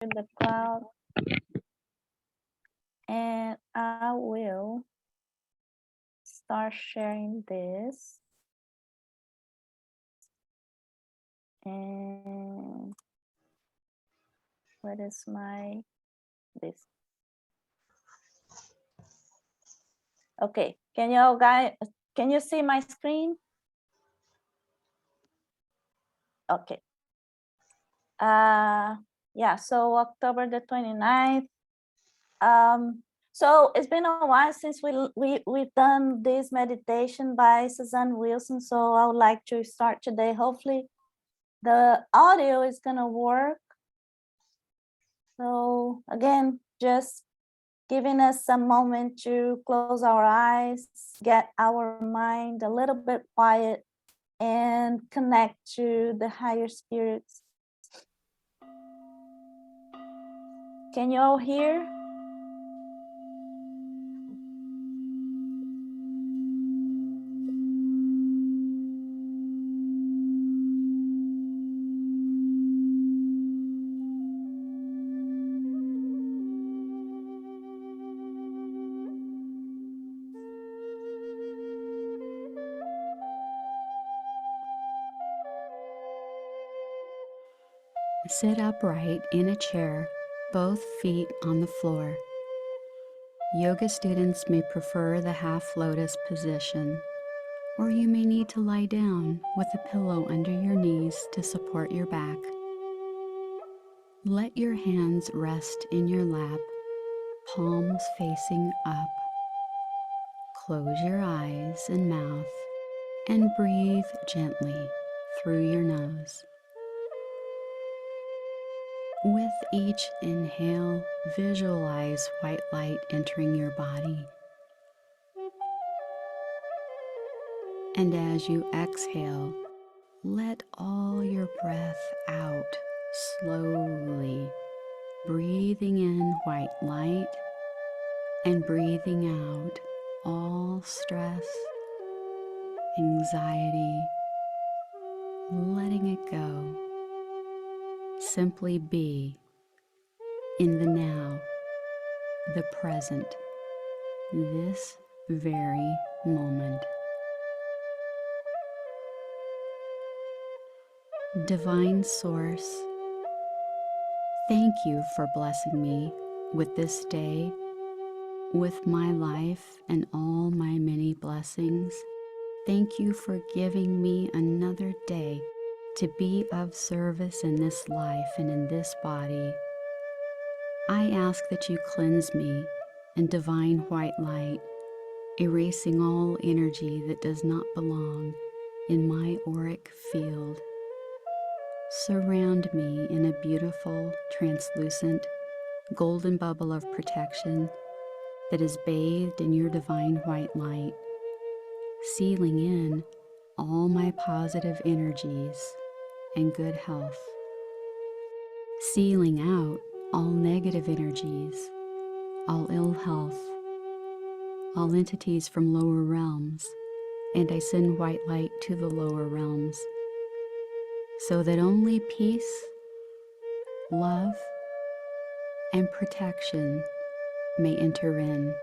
the cloud, and I will start sharing this. And what is this? Okay, can you see my screen? Okay. Yeah, so October the 29th. So it's been a while since we've done this meditation by Suzanne Wilson. So I would like to start today. Hopefully the audio is gonna work. So again, just giving us some moment to close our eyes, get our mind a little bit quiet, and connect to the higher spirits. Can you all hear? Sit upright in a chair, both feet on the floor. Yoga students may prefer the half lotus position, or you may need to lie down with a pillow under your knees to support your back. Let your hands rest in your lap, palms facing up. Close your eyes and mouth and breathe gently through your nose. With each inhale, visualize white light entering your body. And as you exhale, let all your breath out slowly, breathing in white light and breathing out all stress, anxiety, letting it go. Simply be in the now, the present, this very moment. Divine Source, thank you for blessing me with this day, with my life and all my many blessings. Thank you for giving me another day to be of service in this life and in this body. I ask that you cleanse me in divine white light, erasing all energy that does not belong in my auric field. Surround me in a beautiful, translucent, golden bubble of protection that is bathed in your divine white light, sealing in all my positive energies and good health, sealing out all negative energies, all ill health, all entities from lower realms, and I send white light to the lower realms, so that only peace, love, and protection may enter in.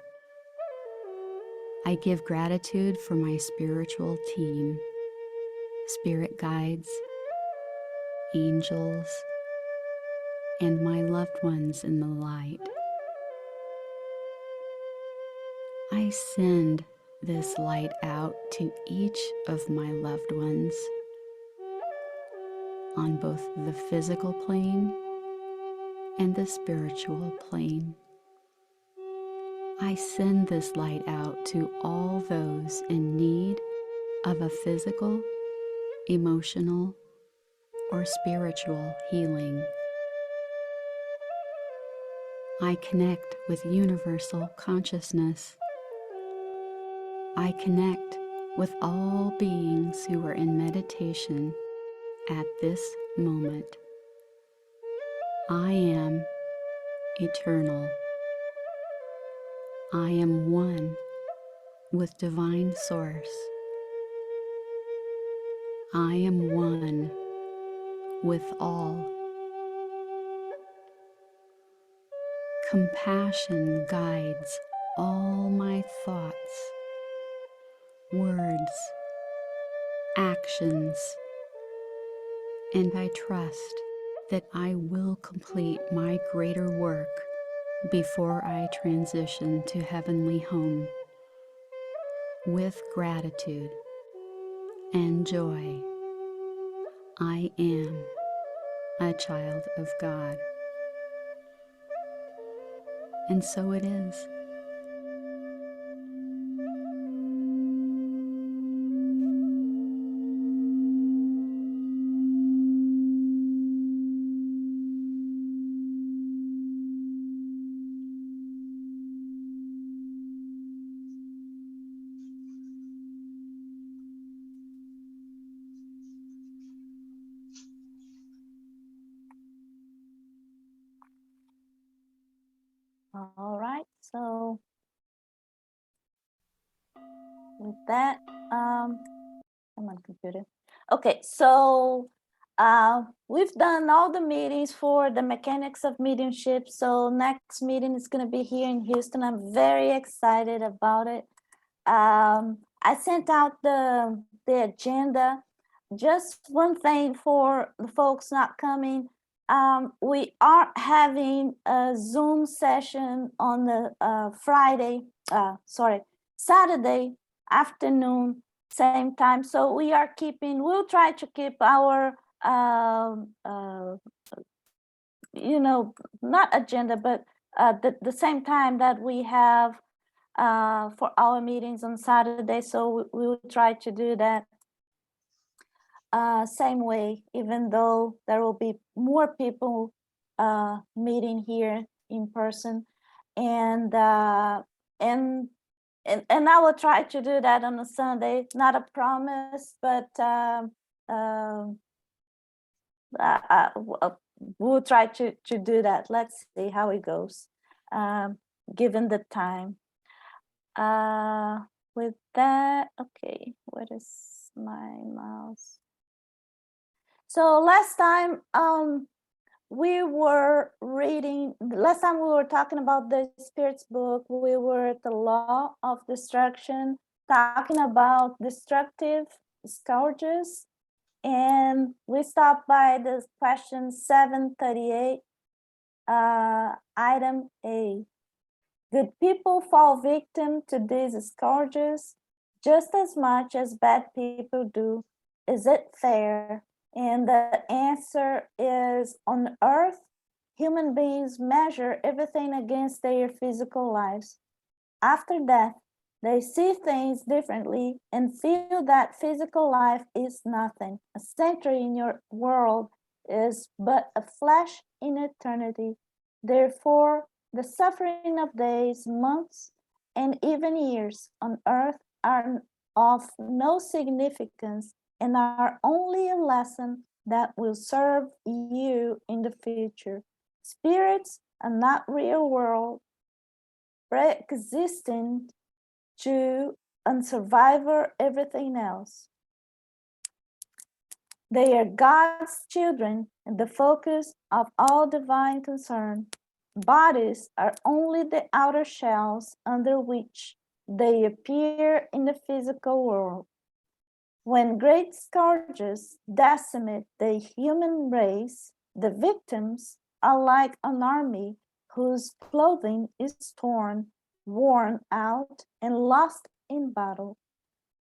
I give gratitude for my spiritual team, spirit guides, angels, and my loved ones in the light. I send this light out to each of my loved ones on both the physical plane and the spiritual plane. I send this light out to all those in need of a physical, emotional, or spiritual healing. I connect with universal consciousness. I connect with all beings who are in meditation at this moment. I am eternal. I am one with Divine Source. I am one with all. Compassion guides all my thoughts, words, actions, and I trust that I will complete my greater work before I transition to heavenly home. With gratitude and joy, I am a child of God. And so it is. All right, so with that, come on, computer. Okay, so we've done all the meetings for the mechanics of mediumship. So next meeting is going to be here in Houston. I'm very excited about it. I sent out the agenda. Just one thing for the folks not coming. We are having a Zoom session on the Saturday afternoon, same time. So we'll try to keep our, not agenda, but the same time that we have for our meetings on Saturday. So we will try to do that same way, even though there will be more people meeting here in person, and I will try to do that on a Sunday. Not a promise, but we'll try to do that. Let's see how it goes, given the time. With that, okay, what is my mouse? So last time we were talking about the Spirit's book. We were at the law of destruction, talking about destructive scourges, and we stopped by the question 738, item A. Good people fall victim to these scourges just as much as bad people do. Is it fair? And the answer is, on earth, human beings measure everything against their physical lives. After death, they see things differently and feel that physical life is nothing. A century in your world is but a flash in eternity. Therefore, the suffering of days, months, and even years on earth are of no significance and are only a lesson that will serve you in the future. Spirits are not real world, pre-existent to and survivor everything else. They are God's children and the focus of all divine concern. Bodies are only the outer shells under which they appear in the physical world. When great scourges decimate the human race, the victims are like an army whose clothing is torn, worn out, and lost in battle.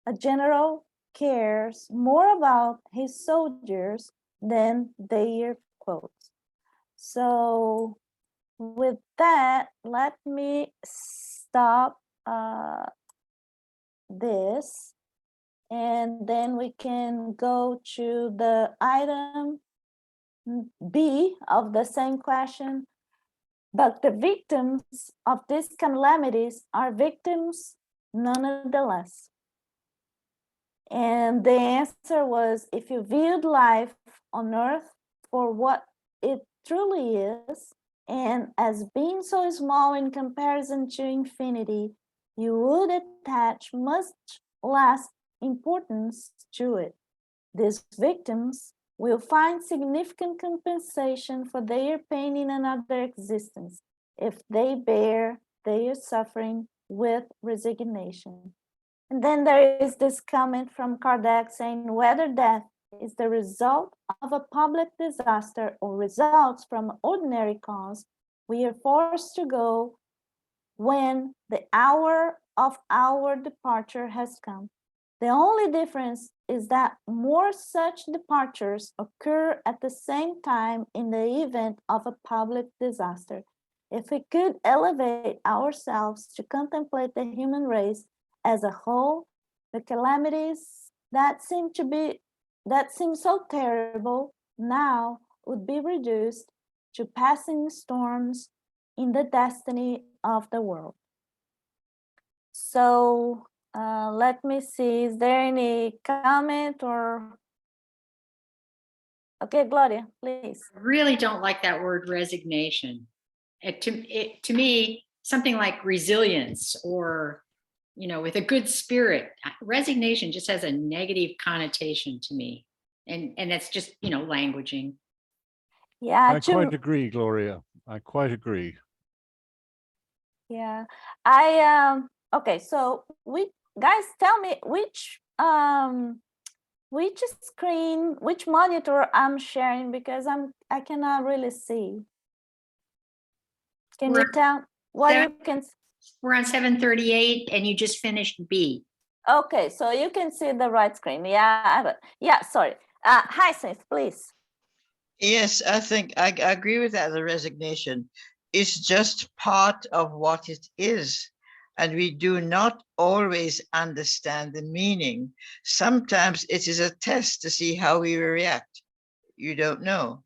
A general cares more about his soldiers than their clothes. So with that, let me stop this, and then we can go to the item B of the same question. But the victims of these calamities are victims nonetheless. And the answer was, if you viewed life on earth for what it truly is, and as being so small in comparison to infinity, you would attach much less importance to it. These victims will find significant compensation for their pain in another existence. if they bear their suffering with resignation. And then there is this comment from Kardec saying, whether death is the result of a public disaster or results from ordinary cause, we are forced to go when the hour of our departure has come. The only difference is that more such departures occur at the same time in the event of a public disaster. If we could elevate ourselves to contemplate the human race as a whole, the calamities that seem so terrible now would be reduced to passing storms in the destiny of the world. So let me see, is there any comment or? Okay, Gloria, please. I really don't like that word resignation. To me, something like resilience or, with a good spirit. Resignation just has a negative connotation to me. And that's just, languaging. Yeah, I quite agree, Gloria. I quite agree. Yeah, okay, so guys, tell me which screen, which monitor I'm sharing, because I cannot really see. Can you tell what you can? We're on 738 and you just finished B. Okay, so you can see the right screen. Yeah, sorry. Hyacinth, please. Yes, I think I agree with that. The resignation is just part of what it is. And we do not always understand the meaning. Sometimes it is a test to see how we react. You don't know.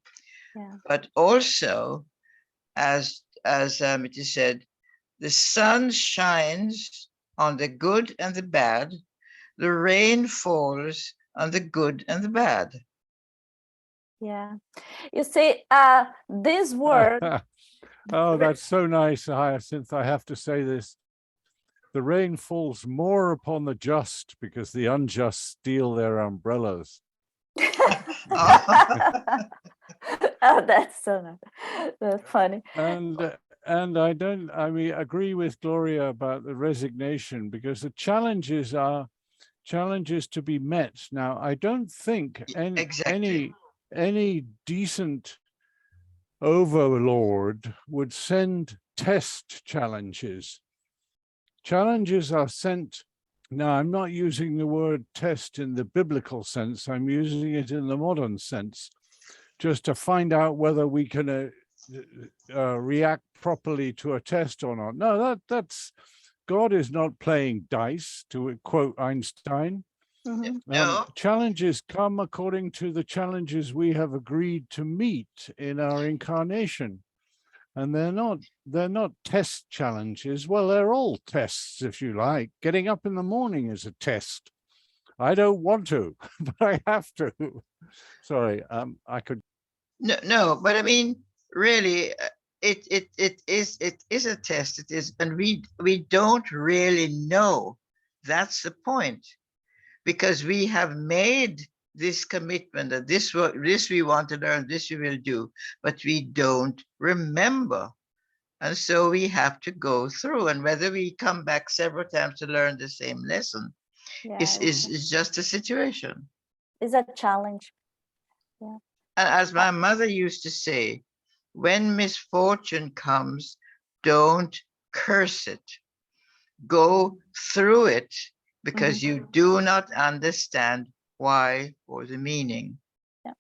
Yeah. But also, as it is said, the sun shines on the good and the bad. The rain falls on the good and the bad. Yeah. You see, this word. Oh, that's so nice, Hyacinth. I have to say this. The rain falls more upon the just because the unjust steal their umbrellas. Oh, that's so nice. That's funny. And I agree with Gloria about the resignation, because the challenges are challenges to be met. Now, I don't think any decent overlord would send test challenges. Challenges are sent. Now, I'm not using the word test in the biblical sense. I'm using it in the modern sense, just to find out whether we can react properly to a test or not. No, that's God is not playing dice, to quote Einstein. No. Challenges come according to the challenges we have agreed to meet in our incarnation. And they're not test challenges. Well, they're all tests, if you like. Getting up in the morning is a test. I don't want to, but I have to. Sorry, I could. No, but I mean, really, it is a test. It is, and we don't really know. That's the point, because we have made this commitment that this we want to learn, this we will do, but we don't remember. And so we have to go through, and whether we come back several times to learn the same lesson is just a situation. It's a challenge. Yeah. And as my mother used to say, when misfortune comes, don't curse it. Go through it, because you do not understand why or the meaning. Yeah.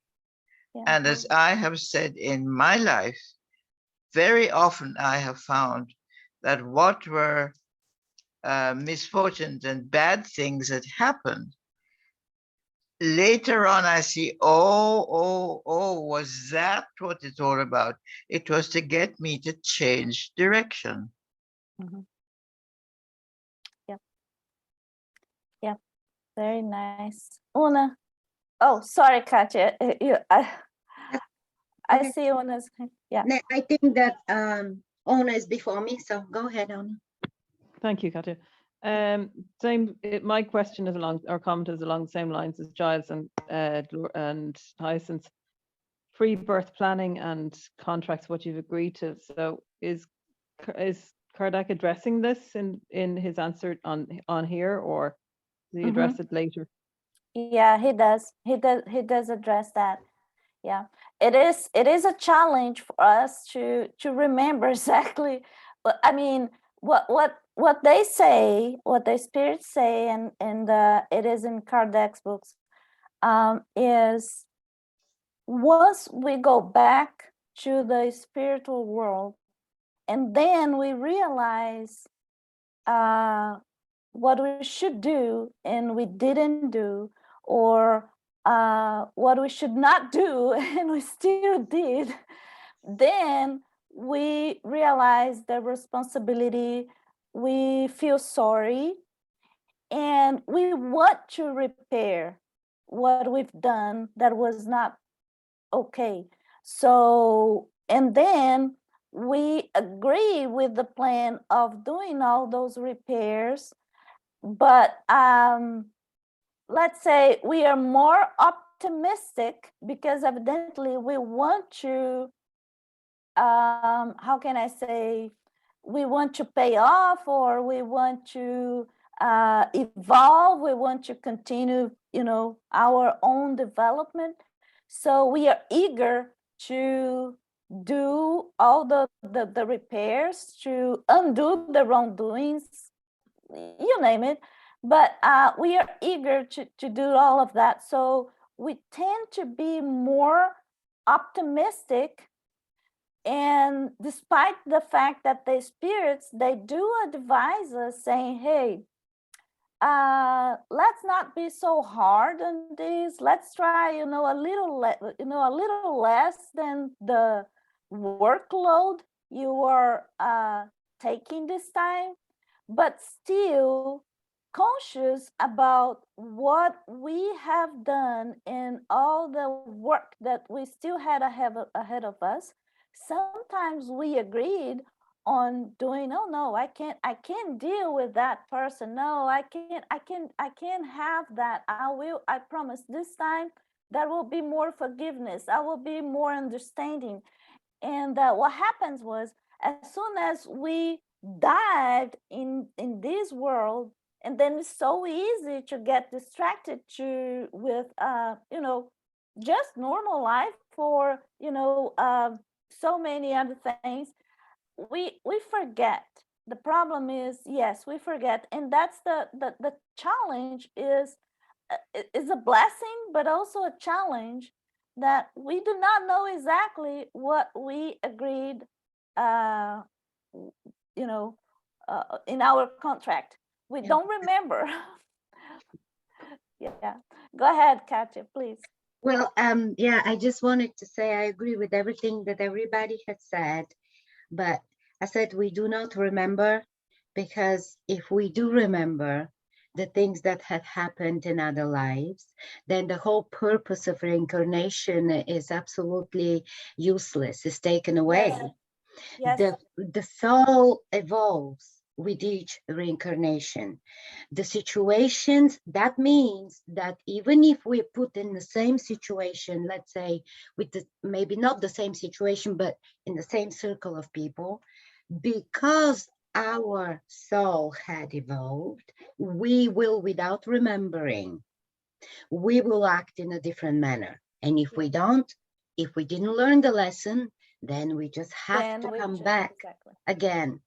Yeah. And as I have said in my life, very often I have found that what were misfortunes and bad things that happened, later on I see, oh, was that what it's all about? It was to get me to change direction. Yep. Very nice. Una. Oh, sorry, Katya. I see Una's. Yeah. I think that Ona is before me, so go ahead, Ona. Thank you, Katya. My question is comment is along the same lines as Giles and Hyacinth. Pre-birth planning and contracts, what you've agreed to. So is is Kardec addressing this in his answer on here, or does he Mhm. address it later? Yeah, he does. He does address that. Yeah, it is a challenge for us to remember exactly. I mean, what they say, what the spirits say, and it is in Kardec's books, is once we go back to the spiritual world, and then we realize what we should do and we didn't do, or what we should not do and we still did, then we realize the responsibility, we feel sorry, and we want to repair what we've done that was not okay. So, and then we agree with the plan of doing all those repairs, but let's say we are more optimistic because evidently we want to, how can I say, we want to pay off, or we want to evolve, we want to continue, our own development. So we are eager to do all the repairs, to undo the wrongdoings, you name it. But we are eager to do all of that. So we tend to be more optimistic. And despite the fact that the spirits, they do advise us saying, hey, let's not be so hard on this. Let's try, a little, a little less than the workload you are taking this time, but still conscious about what we have done and all the work that we still had ahead of us. Sometimes we agreed on doing, oh no, I can't deal with that person. No, I can't have that. I promise this time there will be more forgiveness. I will be more understanding. And what happens was, as soon as we dived in this world, and then it's so easy to get distracted with just normal life, or so many other things, we forget. The problem is, yes, we forget, and that's the challenge. Is a blessing, but also a challenge, that we do not know exactly what we agreed, uh, in our contract. We Yeah. don't remember. Yeah, go ahead, Katya, please. Well, yeah, I just wanted to say I agree with everything that everybody had said, but I said we do not remember, because if we do remember the things that had happened in other lives, then the whole purpose of reincarnation is absolutely useless, is taken away. Yes. The soul evolves with each reincarnation. The situations, that means that even if we're put in the same situation, let's say with maybe not the same situation, but in the same circle of people, because our soul had evolved, we will, without remembering, we will act in a different manner. And if we don't, if we didn't learn the lesson, then we just have Then to we come just- back exactly. again.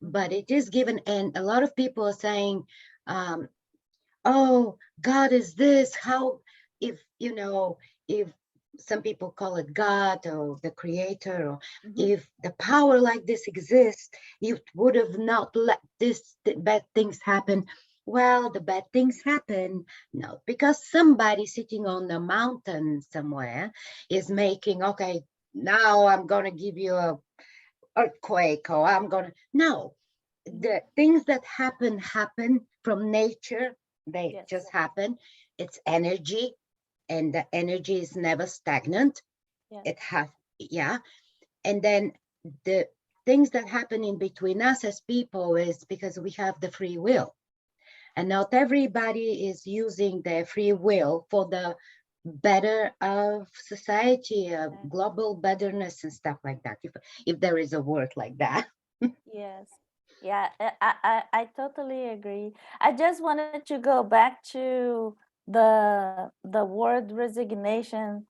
But it is given, and a lot of people are saying, oh, God is this, how, if some people call it God or the creator, or if the power like this exists, it would have not let the bad things happen. Well, the bad things happen, no, because somebody sitting on the mountain somewhere is making, okay, now I'm going to give you a earthquake, or I'm going to, no, the things that happen from nature. They Yes. just happen. It's energy, and the energy is never stagnant. Yeah. It has, yeah. And then the things that happen in between us as people is because we have the free will. And not everybody is using their free will for the better of society, global betterness and stuff like that, if there is a word like that. Yes. Yeah, I totally agree. I just wanted to go back to the word resignation,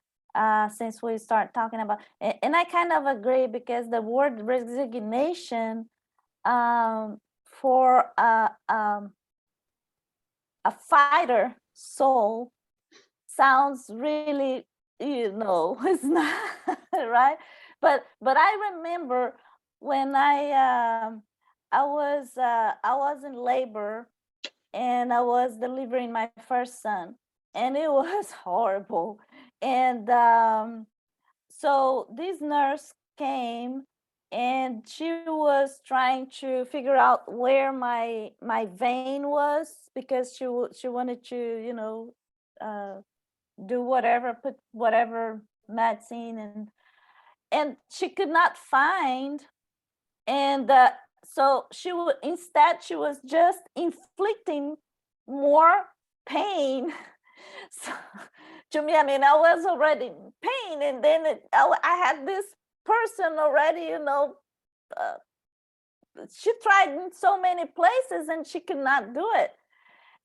since we start talking about, and I kind of agree, because the word resignation, for a fighter soul, sounds really, it's not right. But I remember when I was in labor, and I was delivering my first son, and it was horrible. And so this nurse came, and she was trying to figure out where my vein was, because she wanted to, uh, do whatever, put whatever medicine, and she could not find. And so instead she was just inflicting more pain. So, to me, I mean, I was already in pain, and then I had this person already, uh, she tried in so many places, and she could not do it.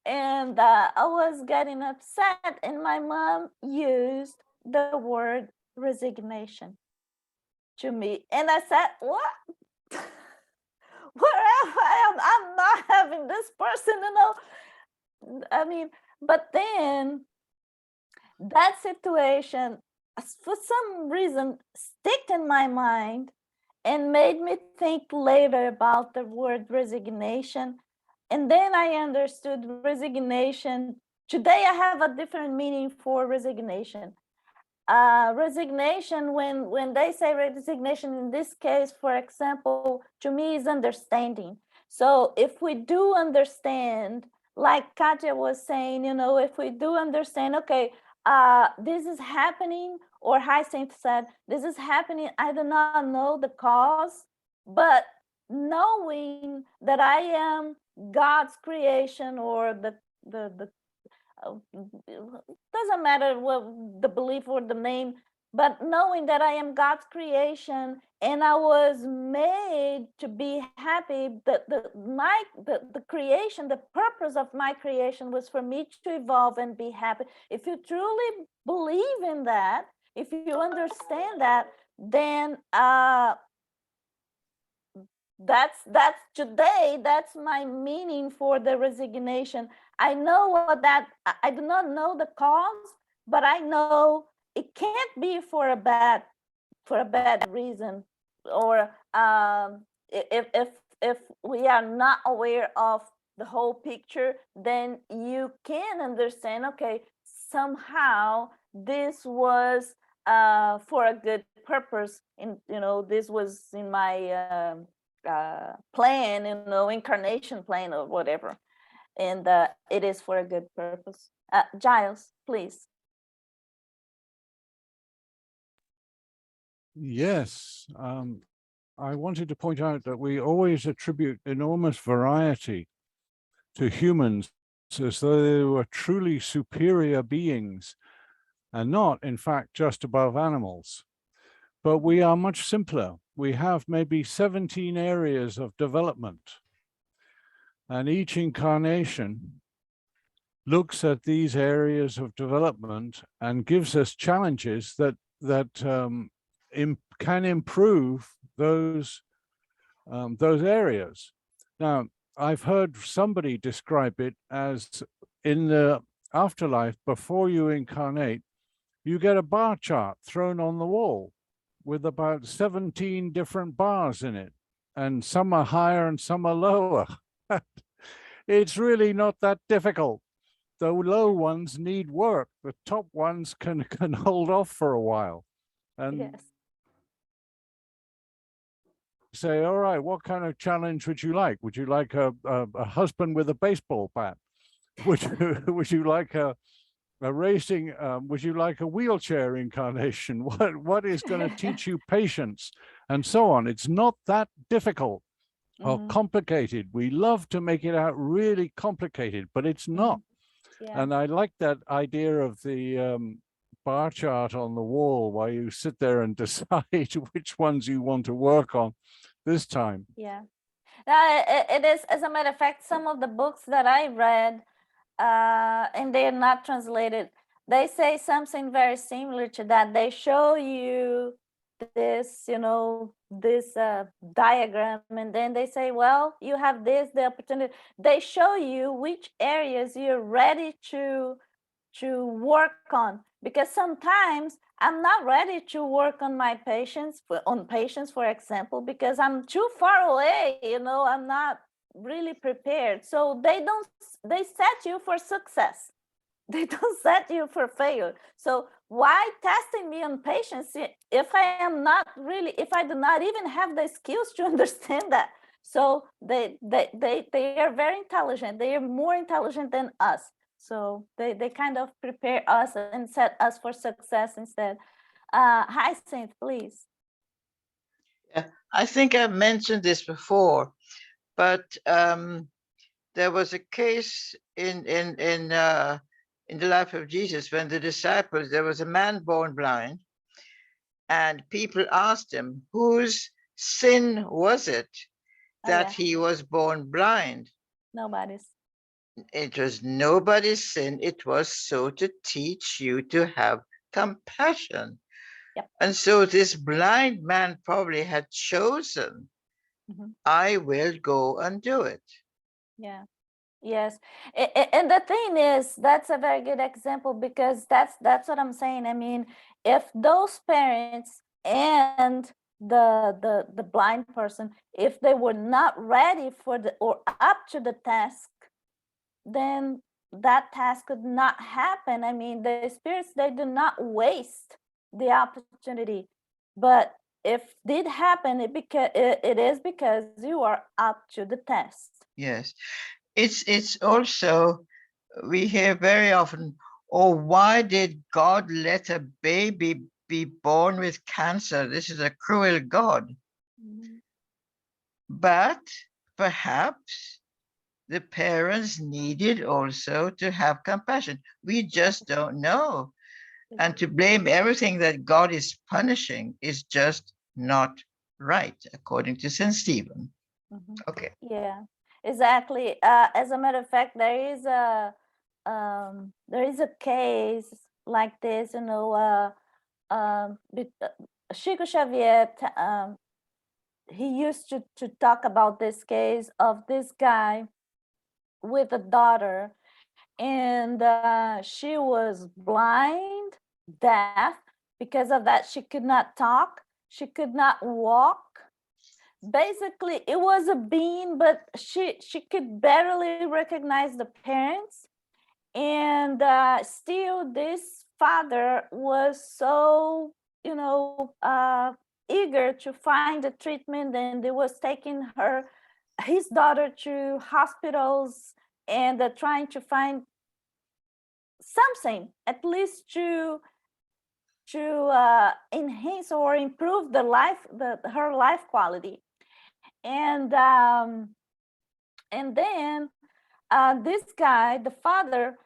And I was getting upset, and my mom used the word resignation to me, and I said, "What? Wherever I'm not having this person, I mean." But then that situation, for some reason, stick in my mind, and made me think later about the word resignation. And then I understood resignation. Today I have a different meaning for resignation. Resignation, when they say resignation in this case, for example, to me, is understanding. So if we do understand, like Katya was saying, if we do understand, okay, this is happening, or Hyacinth said, this is happening, I do not know the cause, but knowing that I am God's creation, or the doesn't matter what the belief or the name, but knowing that I am God's creation, and I was made to be happy, the creation, the purpose of my creation was for me to evolve and be happy. If you truly believe in that, if you understand that, then that's today, that's my meaning for the resignation. I know what that, I do not know the cause, but I know it can't be for a bad reason. Or if we are not aware of the whole picture, then you can understand, okay, somehow this was for a good purpose, in this was in my plan, incarnation plan, or whatever, and it is for a good purpose. Giles, please. Yes, I wanted to point out that we always attribute enormous variety to humans, as though they were truly superior beings, and not, in fact, just above animals. But we are much simpler. We have maybe 17 areas of development, and each incarnation looks at these areas of development and gives us challenges that can improve those areas. Now, I've heard somebody describe it as, in the afterlife, before you incarnate, you get a bar chart thrown on the wall with about 17 different bars in it, and some are higher and some are lower. It's really not that difficult. The low ones need work. The top ones can hold off for a while. And Yes. say, all right, what kind of challenge would you like? Would you like a husband with a baseball bat? Would you like a racing? Would you like a wheelchair incarnation? What is going to teach you patience, and so on? It's not that difficult or complicated. We love to make it out really complicated, but it's not. Yeah. And I like that idea of the bar chart on the wall, while you sit there and decide which ones you want to work on. this time. Yeah. It is, as a matter of fact, some of the books that I read, and they're not translated, they say something very similar to that. They show you this, this diagram, and then they say, well, you have the opportunity. They show you which areas you're ready to work on, because sometimes I'm not ready to work on my patients, for example, because I'm too far away, I'm not really prepared. So they set you for success. They don't set you for failure. So why testing me on patients if if I do not even have the skills to understand that? So they are very intelligent. They are more intelligent than us. So they kind of prepare us and set us for success instead. Hi, Saint, please. Yeah, I think I've mentioned this before, but there was a case in the life of Jesus when the disciples, there was a man born blind, and people asked him, whose sin was it that Yeah. he was born blind? Nobody's. It was nobody's sin. It was so to teach you to have compassion. Yep. And so this blind man probably had chosen, I will go and do it. Yeah. Yes. And the thing is, that's a very good example, because that's what I'm saying. I mean, if those parents and the blind person, if they were not ready or up to the task, then that task could not happen. I mean, the spirits, they do not waste the opportunity. But if did happen, it is because you are up to the test. Yes. It's also, we hear very often, oh, why did God let a baby be born with cancer? This is a cruel God. But perhaps the parents needed also to have compassion. We just don't know. And to blame everything that God is punishing is just not right, according to St. Stephen. Okay. Yeah, exactly. As a matter of fact, there is a case like this, Chico Xavier, he used to talk about this case of this guy with a daughter, and she was blind, deaf. Because of that, she could not talk, she could not walk. Basically, it was a being, but she could barely recognize the parents. And still, this father was so, eager to find a treatment, and they was taking his daughter to hospitals, and trying to find something, at least to enhance or improve her life quality. And then this guy, the father,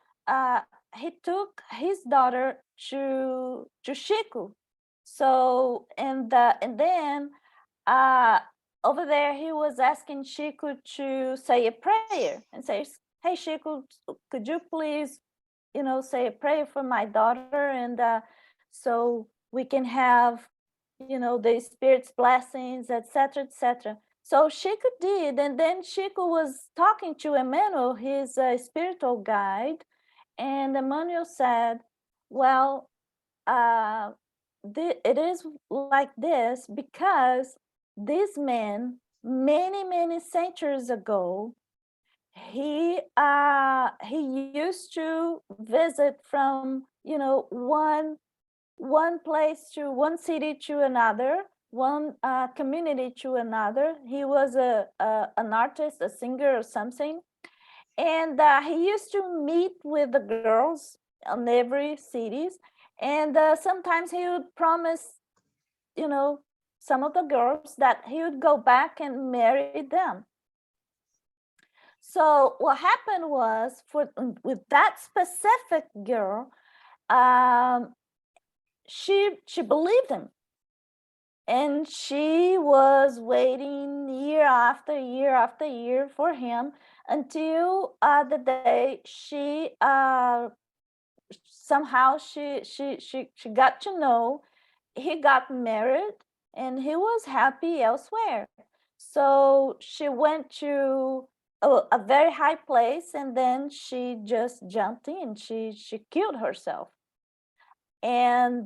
he took his daughter to Chico. So and then over there he was asking Chico to say a prayer and says, "Hey Chico, could you please, say a prayer for my daughter, and so we can have, the Spirit's blessings, etc., etc." So Chico did, and then Chico was talking to Emmanuel, his spiritual guide, and Emmanuel said, well, it is like this because this man, many, many centuries ago, he used to visit from, one place to one city to another, one community to another. He was an artist, a singer or something. And he used to meet with the girls on every cities. And sometimes he would promise, some of the girls that he would go back and marry them. So what happened was, with that specific girl, she believed him. And she was waiting year after year after year for him until the day she somehow she got to know he got married and he was happy elsewhere. So she went to a very high place and then she just jumped in. She killed herself. And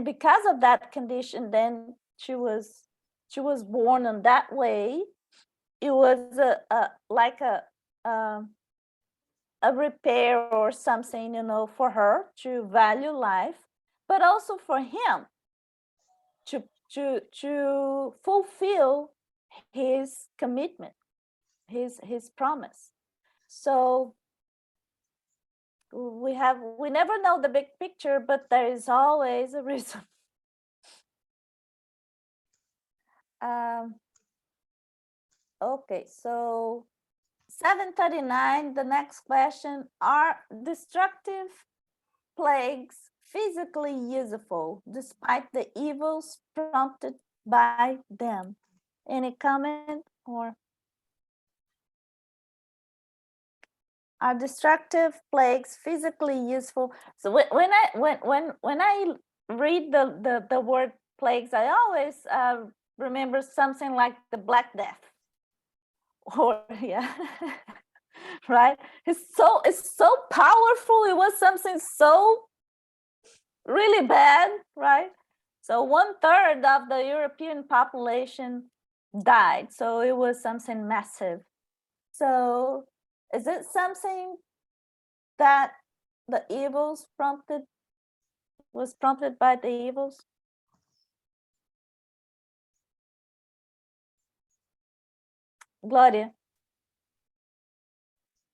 because of that condition, then she was born in that way. It was like a repair or something, for her to value life, but also for him to fulfill his commitment, his promise. So we never know the big picture, but there is always a reason. Okay, so 739, the next question: are destructive plagues physically useful despite the evils prompted by them? Any comment? Or are destructive plagues physically useful? So when I read the word plagues, I always remember something like the Black Death. Or yeah. Right? It's so powerful. It was something so really bad, right? So 1/3 of the European population died. So it was something massive. So is it something that the evils was prompted by the evils? Gloria.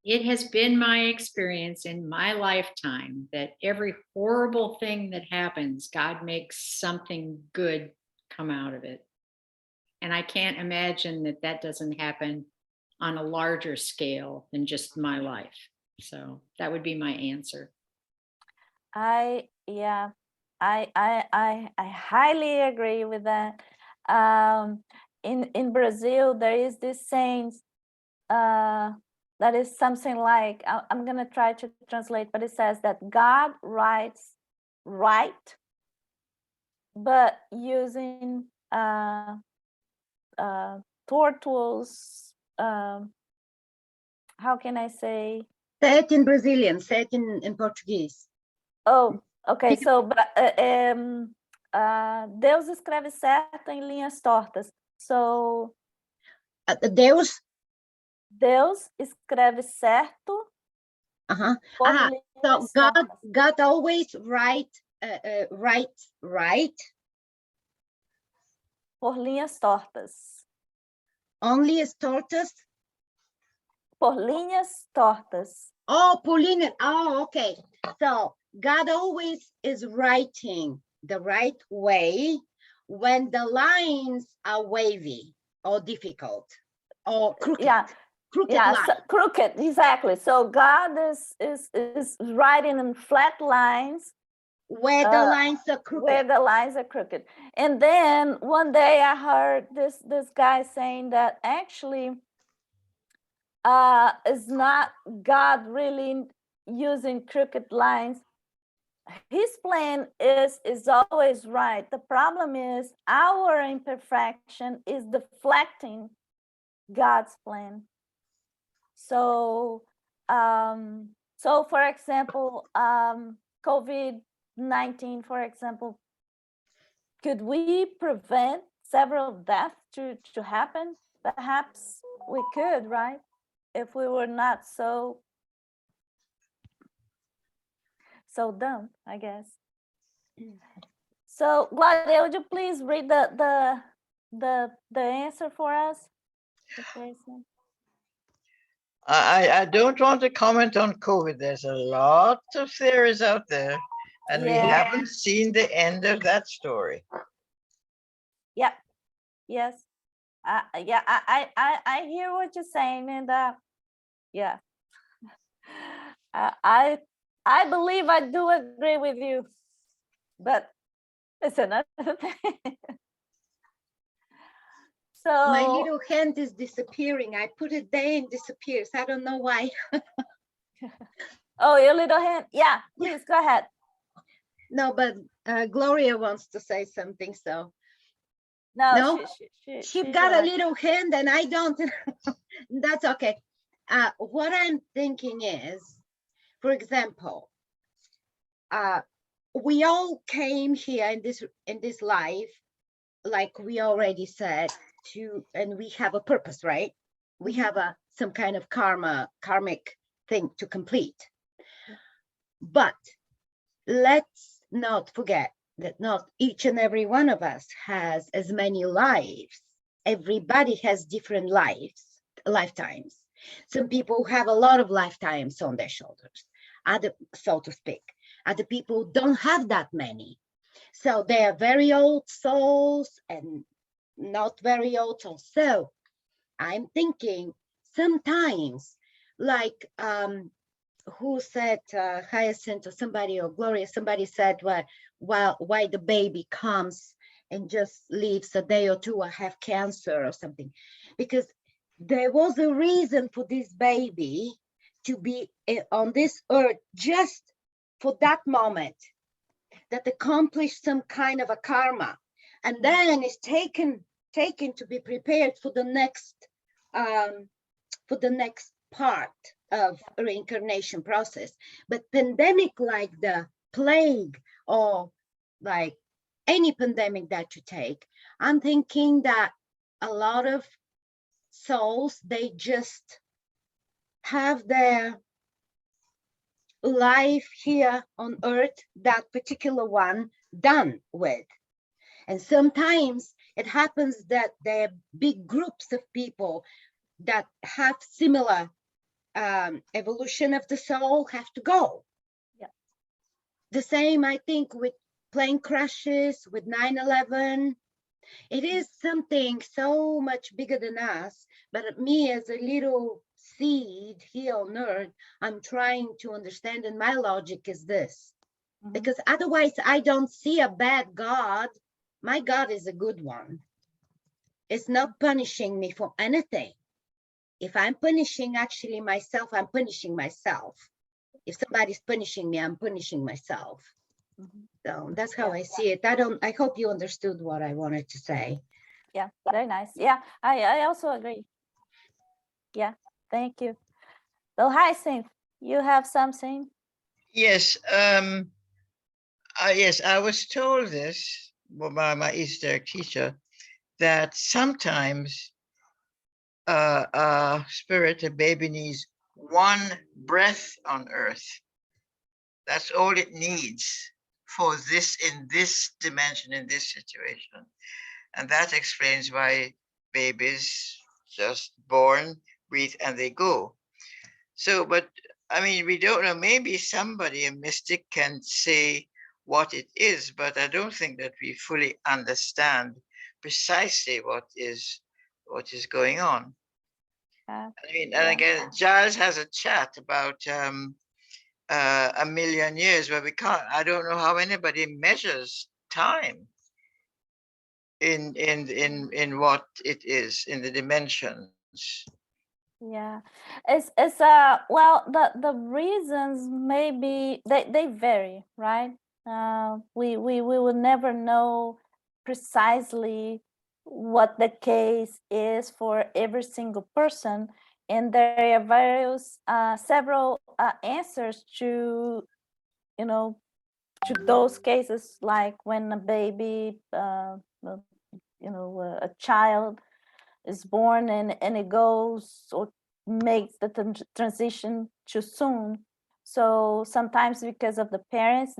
It has been my experience in my lifetime that every horrible thing that happens, God makes something good come out of it. And I can't imagine that that doesn't happen on a larger scale than just my life. So that would be my answer. I highly agree with that. In Brazil, there is this saying that is something like, I'm gonna try to translate, but it says that God writes right, but using tortoise. How can I say? Say it in Brazilian, say it in Portuguese. Oh, okay. So, Deus escreve certo em linhas tortas. So, Deus. Deus escreve certo. Por So linhas God tortas. always right. Por linhas tortas. Only as tortas. Por linhas tortas. Oh, Pauline. Oh, okay. So God always is writing the right way when the lines are wavy or difficult or crooked. Yeah. Crooked Yeah, line. so, crooked, exactly. So God is writing in flat lines where the lines are crooked. Where the lines are crooked. And then one day I heard this guy saying that actually is not God really using crooked lines. His plan is always right. The problem is our imperfection is deflecting God's plan. So for example, COVID-19, for example, could we prevent several deaths to happen? Perhaps we could, right? If we were not so dumb, I guess. So, Gloria, would you please read the answer for us? I don't want to comment on COVID. There's a lot of theories out there, and we haven't seen the end of that story. Yep. Yes. I hear what you're saying, and yeah, I believe I do agree with you, but It's another thing. My So, little hand is disappearing. I put it there and disappears. I don't know why. oh, your little hand. Yeah, please go ahead. No, but Gloria wants to say something. So No, no, she she she's got all a right. little hand and I don't. That's okay. What I'm thinking is, for example, we all came here in this life, like we already said, and we have a purpose, right? We have some kind of karmic thing to complete. But let's not forget that not each and every one of us has as many lives. Everybody has different lifetimes. Some people have a lot of lifetimes on their shoulders, other, so to speak. Other people don't have that many. So they are very old souls and not very old souls. So I'm thinking sometimes, like who said, Hyacinth or somebody, or Gloria, somebody said, well, why the baby comes and just leaves a day or two or have cancer or something. Because there was a reason for this baby to be on this earth just for that moment, that accomplished some kind of a karma, and then is taken to be prepared for the next part of reincarnation process. But pandemic like the plague or like any pandemic that you take, I'm thinking that a lot of souls, they just have their life here on earth, that particular one, done with. And sometimes it happens that there are big groups of people that have similar evolution of the soul have to go. Yeah. The same, I think, with plane crashes, with 9/11. It is something so much bigger than us, but me as a little seed here on earth, I'm trying to understand, and my logic is this. Because otherwise I don't see a bad God. My God is a good one. It's not punishing me for anything. If I'm punishing actually myself, I'm punishing myself. If somebody's punishing me, I'm punishing myself. So that's how I see it. I hope you understood what I wanted to say. Yeah, very nice. Yeah, I also agree. Yeah, thank you. So, Hyacinth, you have something? Yes. Yes, I was told this by my esoteric teacher, that sometimes a spirit, a baby, needs one breath on earth. That's all it needs for this, in this dimension, in this situation. And that explains why babies just born, breathe, and they go. So, but I mean, we don't know. Maybe somebody, a mystic, can say what it is, but I don't think that we fully understand precisely what is going on. I mean, and again, Giles has a chat about 1,000,000 years, where we can't. I don't know how anybody measures time in what it is, in the dimensions. Yeah, it's well, the reasons maybe they vary, right? We will never know precisely what the case is for every single person, and there are various several answers to, you know, to those cases, like when a baby, a child is born and it goes or makes the transition too soon. So sometimes because of the parents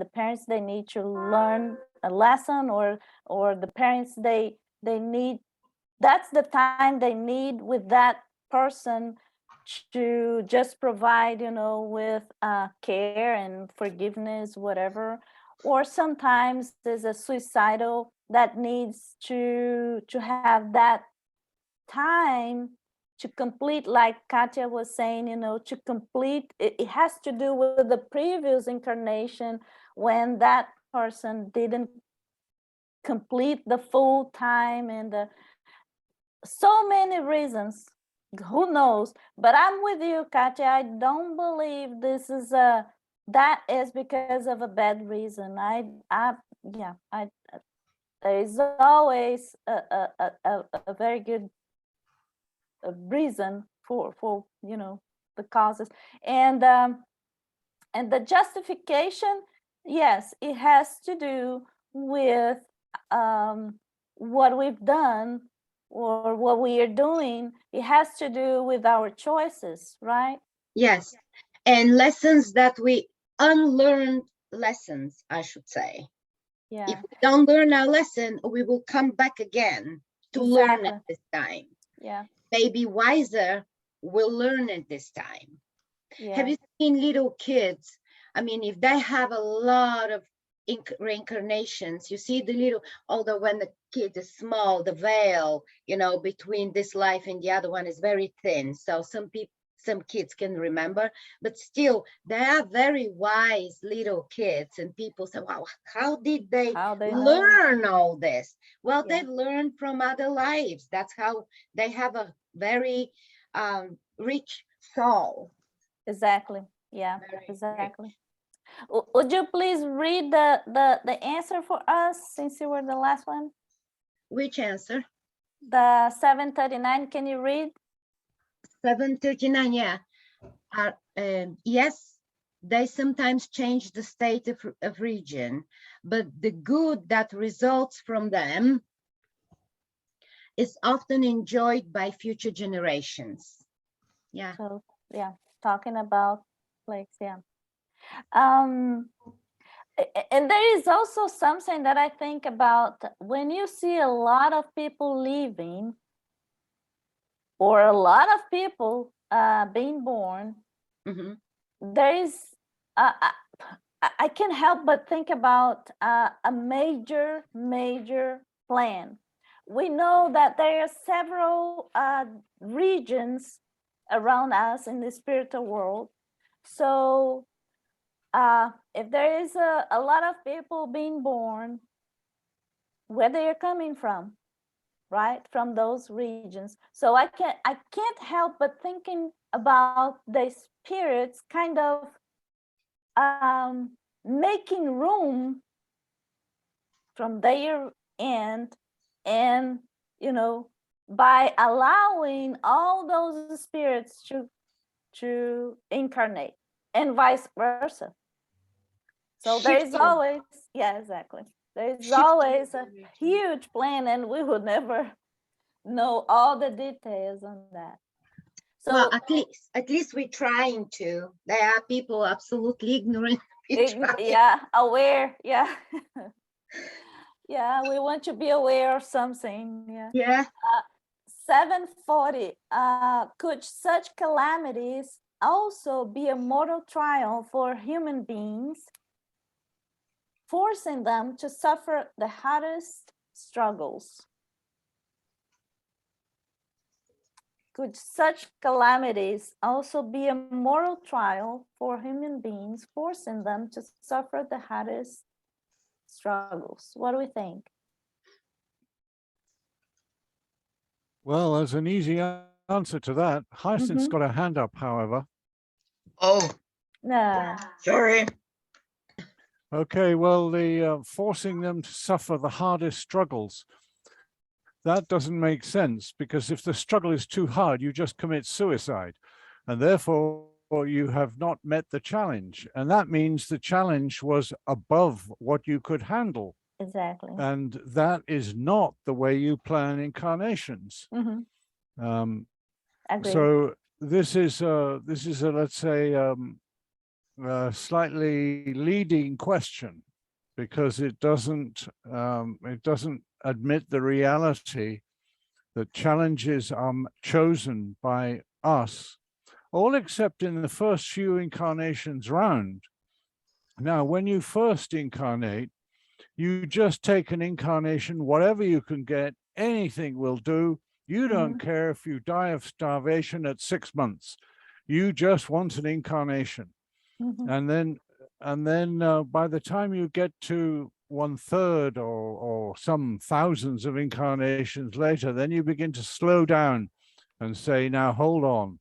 they need to learn a lesson, or the parents they need, that's the time they need with that person to just provide, with care and forgiveness, whatever. Or sometimes there's a suicidal that needs to have that time to complete, like Katya was saying, to complete it has to do with the previous incarnation when that person didn't complete the full time and so many reasons. Who knows? But I'm with you, Katya. I don't believe this is that is because of a bad reason. There is always a very good reason for the causes, and the justification, yes, it has to do with what we've done or what we are doing. It has to do with our choices, right? Yes, and lessons that we unlearned lessons, I should say. Yeah. If we don't learn our lesson, we will come back again to learn it this time. Yeah. Maybe wiser, we'll learn it this time. Yeah. Have you seen little kids? I mean, if they have a lot of reincarnations, you see the little, although when the kid is small, the veil, between this life and the other one is very thin. So some kids can remember, but still they are very wise little kids, and people say, wow, how did they learn all this? Well, they've learned from other lives. That's how they have a very rich soul. Exactly. Yeah, exactly. Would you please read the answer for us, since you were the last one? Which answer? The 739. Can you read? 739, yeah. Yes, they sometimes change the state of region, but the good that results from them is often enjoyed by future generations. Yeah. So, yeah, talking about plagues, yeah. And there is also something that I think about when you see a lot of people leaving, or a lot of people being born. Mm-hmm. There is, I can't help but think about a major plan. We know that there are several regions around us in the spiritual world. So if there is a lot of people being born, where they are coming from, right? From those regions. So I can't help but thinking about the spirits kind of making room from their end, and by allowing all those spirits to incarnate, and vice versa. So there is always, yeah, exactly. There is always a huge plan, and we would never know all the details on that. So, well, at least we're trying to. There are people absolutely ignorant. Yeah, aware. Yeah. Yeah, we want to be aware of something. Yeah. Yeah. 740. Could such calamities also be a mortal trial for human beings, forcing them to suffer the hardest struggles? Could such calamities also be a moral trial for human beings, forcing them to suffer the hardest struggles? What do we think? Well, there's an easy answer to that. Hyacinth's got a hand up, however. Oh, No. sorry. Okay, well, the forcing them to suffer the hardest struggles, that doesn't make sense, because if the struggle is too hard, you just commit suicide, and therefore you have not met the challenge. And that means the challenge was above what you could handle. Exactly. And that is not the way you plan incarnations. So this is a, let's say, a slightly leading question, because it doesn't admit the reality that challenges are chosen by us, all except in the first few incarnations round. Now, when you first incarnate, you just take an incarnation, whatever you can get, anything will do. You don't care if you die of starvation at 6 months. You just want an incarnation. And then by the time you get to 1/3 or some thousands of incarnations later, then you begin to slow down and say, now hold on,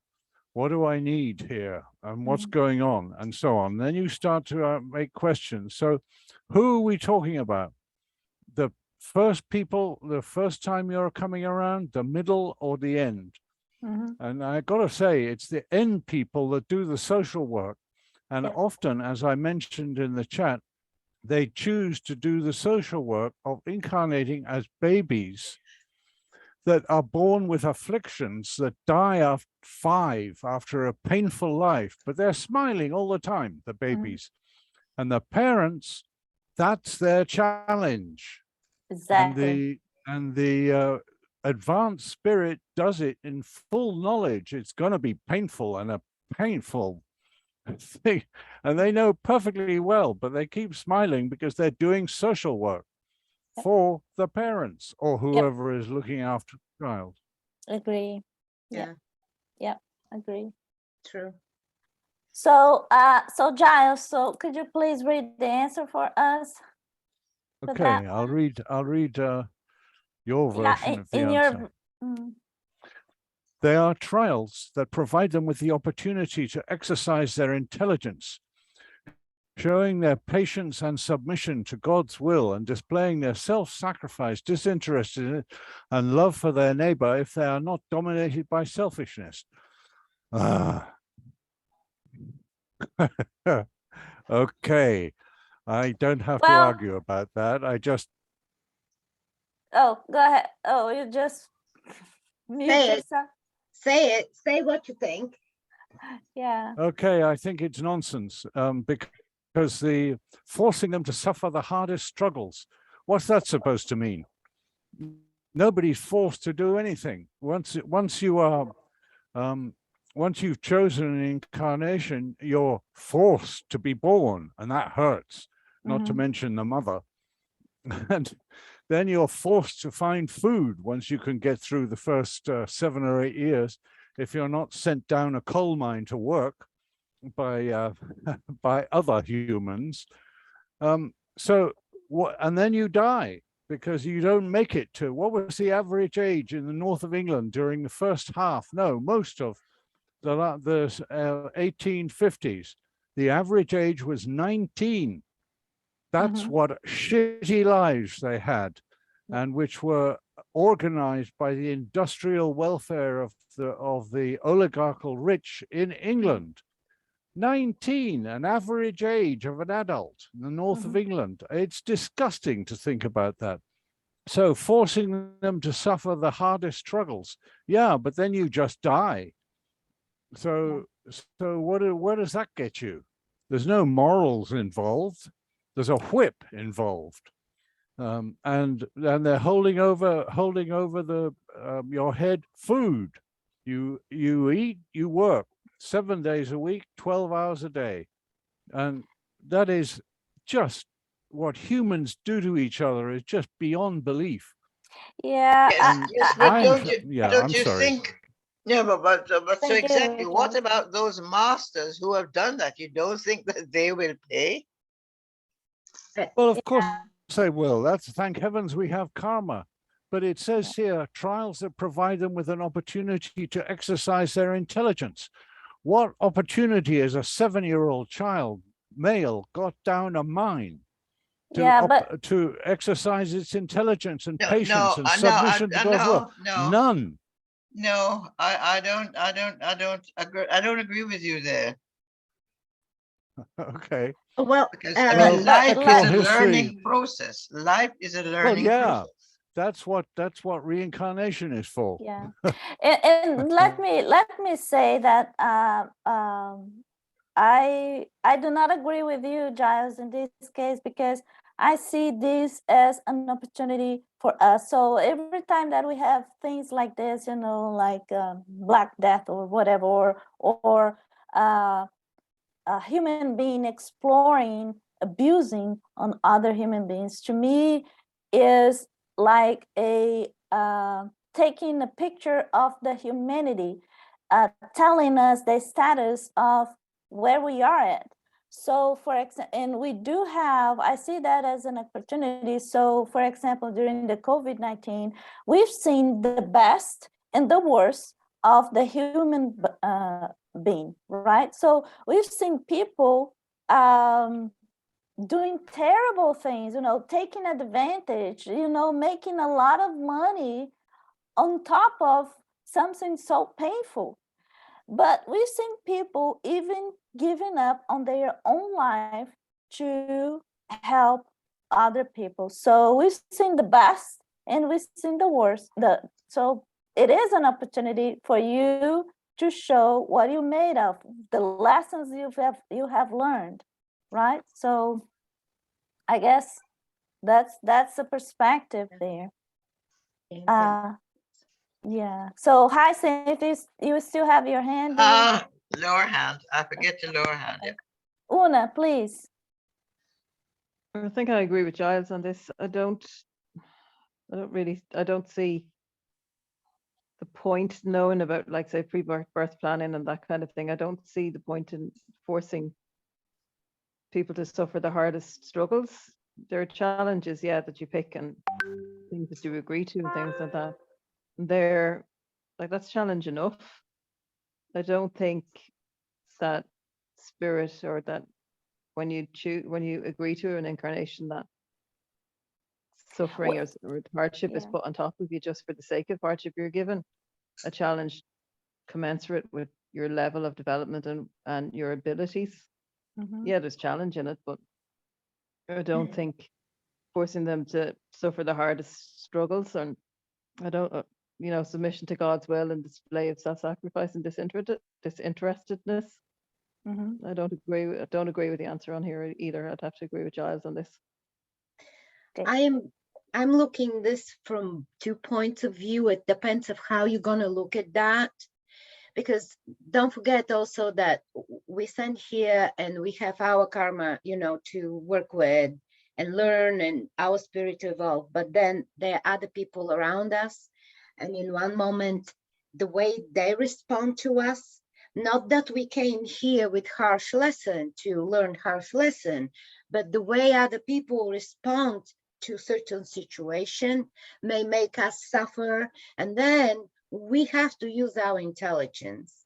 what do I need here, and what's going on, and so on. Then you start to make questions. So who are we talking about? The first people, the first time you're coming around, the middle, or the end? And I got to say, it's the end people that do the social work. And often, as I mentioned in the chat, they choose to do the social work of incarnating as babies that are born with afflictions, that die after 5, after a painful life, but they're smiling all the time, the babies. And the parents, that's their challenge. Exactly. And the advanced spirit does it in full knowledge. It's going to be painful and a painful thing. And they know perfectly well, but they keep smiling because they're doing social work for the parents or whoever is looking after the child. Agree. Yeah, Agree. true. So, so Giles, so could you please read the answer for us? For Okay, that I'll one? read your Yeah, version of the in answer. your. They are trials that provide them with the opportunity to exercise their intelligence, showing their patience and submission to God's will and displaying their self-sacrifice, disinterested, and love for their neighbor if they are not dominated by selfishness. Okay, I don't have to Well- argue about that. I just Oh, go ahead. Oh, you just mute Say it. yourself. Say it. Say what you think. Yeah. okay, I think it's nonsense because the forcing them to suffer the hardest struggles. What's that supposed to mean? Nobody's forced to do anything. Once you are, once you've chosen an incarnation, you're forced to be born, and that hurts. Not to mention the mother. And then you're forced to find food once you can get through the first 7 or 8 years. If you're not sent down a coal mine to work by by other humans, so what? And then you die because you don't make it to what was the average age in the north of England during the first half? No, most of the 1850s. The average age was 19. That's what shitty lives they had, and which were organized by the industrial welfare of the oligarchical rich in England. 19, an average age of an adult in the north of England. It's disgusting to think about that. So forcing them to suffer the hardest struggles. Yeah, but then you just die. So where does that get you? There's no morals involved. There's a whip involved. And they're holding over the your head food. You eat, you work 7 days a week, 12 hours a day. And that is just what humans do to each other is just beyond belief. Yeah. Yes, but don't I'm you sorry. think? Yeah, but so Thank you, exactly. What Giles. about those masters who have done that? You don't think that they will pay? Well, of course they will. Thank heavens we have karma. But it says here, trials that provide them with an opportunity to exercise their intelligence. What opportunity is a 7-year-old child, male, got down a mine to exercise its intelligence and patience and submission to God's will? None. No, I don't agree with you there. Okay. Well, Because I mean, life is a learning process. Life is a learning process. That's what reincarnation is for. Yeah. And let me say that I do not agree with you, Giles, in this case, because I see this as an opportunity for us. So every time that we have things like this, like Black Death or whatever, or a human being exploring, abusing on other human beings, to me is like a taking a picture of the humanity, telling us the status of where we are at. So for example, and we do have, I see that as an opportunity. So for example, during the COVID-19, we've seen the best and the worst of the human being, right? So we've seen people doing terrible things, you know, taking advantage, you know, making a lot of money on top of something so painful. But we've seen people even giving up on their own life to help other people. So we've seen the best and we've seen the worst. So it is an opportunity for you to show what you're made of, the lessons you have learned, right? So I guess that's the perspective there. Thank you. Yeah. So hi, Cynthia, you still have your hand? Lower hand. I forget the lower hand. Yeah. Una, please. I think I agree with Giles on this. I don't see the point knowing about, like, say, pre-birth planning and that kind of thing. I don't see the point in forcing people to suffer the hardest struggles. There are challenges, yeah, that you pick and things that you agree to and things like that. They're like, that's challenge enough. I don't think that spirit, or that when you agree to an incarnation, that suffering or hardship is Yeah. put on top of you just for the sake of hardship. You're given a challenge commensurate with your level of development and your abilities. Mhm. Yeah, there's challenge in it, but I don't think forcing them to suffer the hardest struggles, and I don't, submission to God's will and display of self-sacrifice and disinterestedness. Mhm. I don't agree with the answer on here either. I'd have to agree with Giles on this. I'm looking this from 2 points of view. It depends of how you're gonna look at that. Because don't forget also that we stand here and we have our karma, to work with and learn, and our spirit to evolve. But then there are other people around us. And in one moment, the way they respond to us, not that we came here with harsh lesson to learn harsh lesson, but the way other people respond to certain situation may make us suffer. And then we have to use our intelligence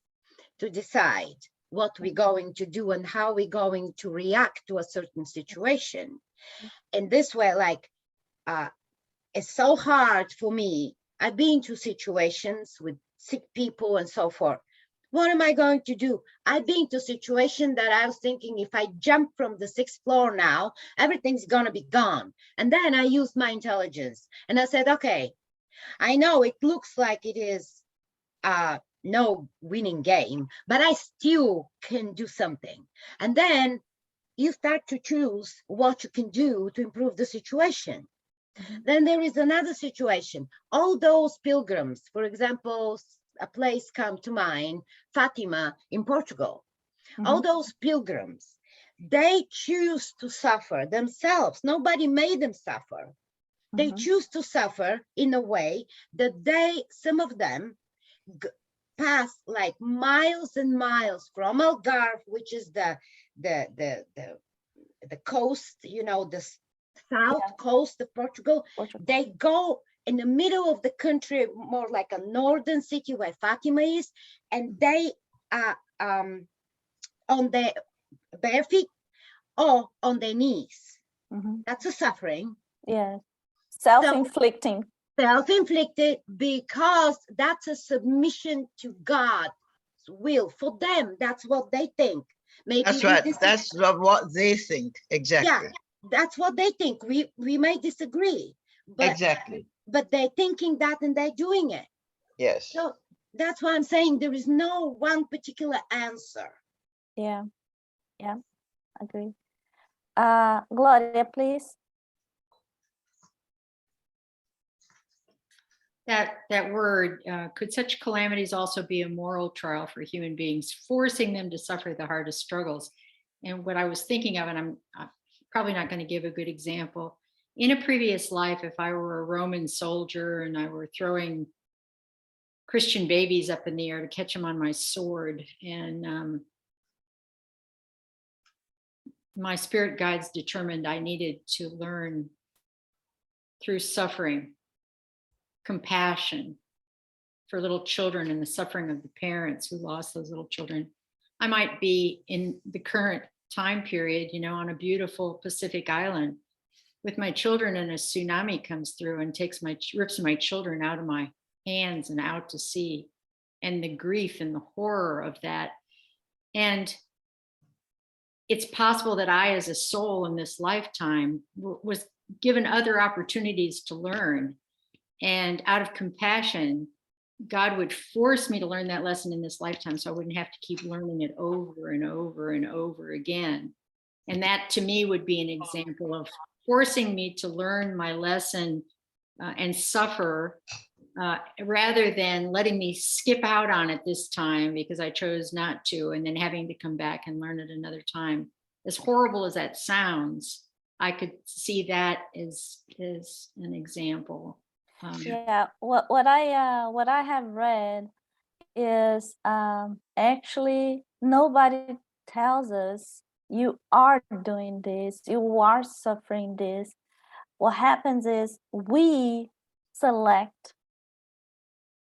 to decide what we're going to do and how we're going to react to a certain situation. And this way, like, it's so hard for me. I've been to situations with sick people and so forth. What am I going to do? I've been to a situation that I was thinking, if I jump from the 6th floor now, everything's gonna be gone. And then I used my intelligence and I said, okay, I know it looks like it is no winning game, but I still can do something. And then you start to choose what you can do to improve the situation. Mm-hmm. Then there is another situation. All those pilgrims, for example, a place come to mind, Fatima in Portugal. Mm-hmm. All those pilgrims, they choose to suffer themselves. Nobody made them suffer. They choose to suffer in a way that some of them pass like miles and miles from Algarve, which is the coast, the south coast of Portugal. They go in the middle of the country, more like a northern city where Fatima is, and they are on their bare feet or on their knees. That's a suffering. Yeah. Self-inflicting. Self-inflicted, because that's a submission to God's will. For them, that's what they think. Maybe that's right. That's what they think. Exactly. Yeah, that's what they think. We may disagree, but exactly. But they're thinking that and they're doing it. Yes. So that's why I'm saying there is no one particular answer. Yeah, agree. Gloria, please. That word, could such calamities also be a moral trial for human beings, forcing them to suffer the hardest struggles? And what I was thinking of, and I'm probably not going to give a good example, in a previous life, if I were a Roman soldier and I were throwing Christian babies up in the air to catch them on my sword, and my spirit guides determined I needed to learn through suffering, compassion for little children and the suffering of the parents who lost those little children. I might be in the current time period, you know, on a beautiful Pacific island with my children, and a tsunami comes through and rips my children out of my hands and out to sea, and the grief and the horror of that. And it's possible that I, as a soul in this lifetime, was given other opportunities to learn. And out of compassion, God would force me to learn that lesson in this lifetime so I wouldn't have to keep learning it over and over and over again. And that to me would be an example of forcing me to learn my lesson and suffer rather than letting me skip out on it this time because I chose not to, and then having to come back and learn it another time. As horrible as that sounds, I could see that as an example. Yeah, what I have read is actually nobody tells us you are doing this, you are suffering this. What happens is we select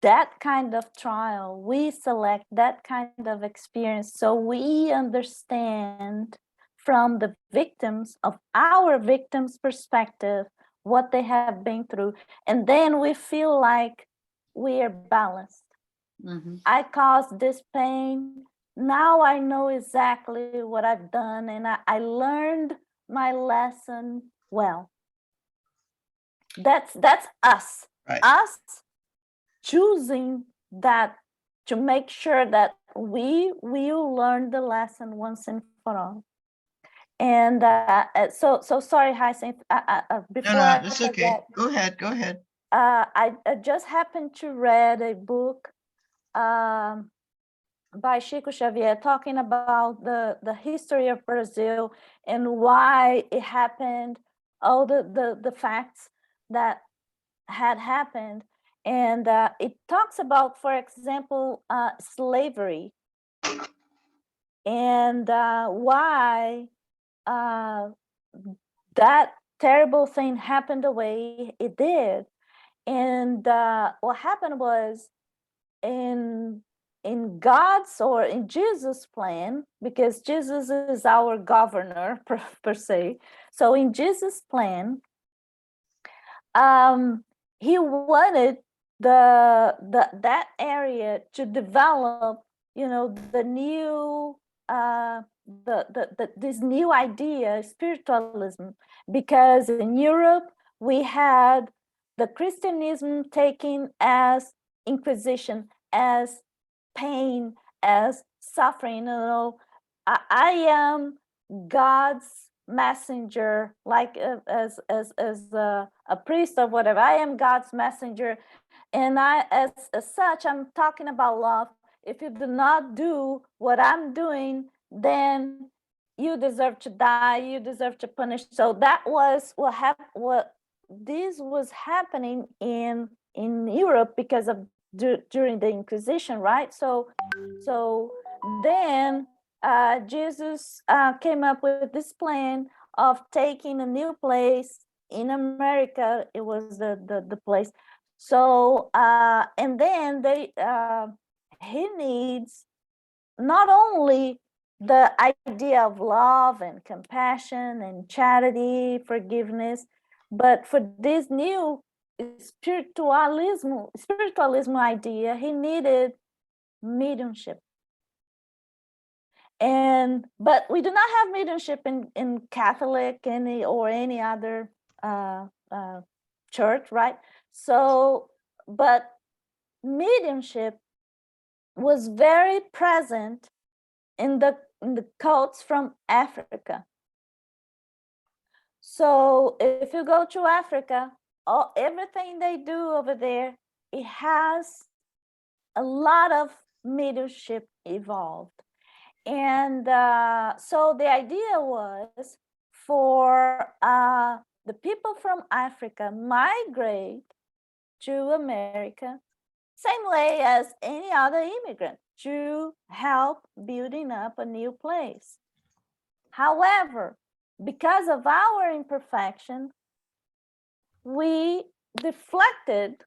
that kind of trial, we select that kind of experience, so we understand from the victims of our victims' perspective what they have been through, and then we feel like we are balanced. Mm-hmm. I caused this pain. Now I know exactly what I've done, and I learned my lesson well. That's us. Right. Us choosing that to make sure that we will learn the lesson once and for all. And so sorry, Hyacinth. Before No, I that's forget, okay. Go ahead. I just happened to read a book by Chico Xavier talking about the history of Brazil and why it happened, all the facts that had happened. And it talks about, for example, slavery and why that terrible thing happened the way it did. And what happened was in God's or in Jesus' plan, because Jesus is our governor per se. So in Jesus' plan, he wanted that area to develop, you know, the new this new idea, spiritualism, because in Europe we had the Christianism taken as Inquisition, as pain, as suffering. You know, I am God's messenger, like as a priest or whatever. I am God's messenger, and I, as such, I'm talking about love. If you do not do what I'm doing, then you deserve to die. You deserve to punish. So that was what this was happening in Europe because of during the Inquisition, right? So then Jesus came up with this plan of taking a new place in America. It was the place. So and then he needs not only the idea of love and compassion and charity, forgiveness, but for this new spiritualism idea, he needed mediumship. But we do not have mediumship in Catholic or any other church, right? So, but mediumship was very present in the cults from Africa. So if you go to Africa, everything they do over there, it has a lot of mediumship involved. And so the idea was for the people from Africa migrate to America, same way as any other immigrant, to help building up a new place. However, because of our imperfection, we deflected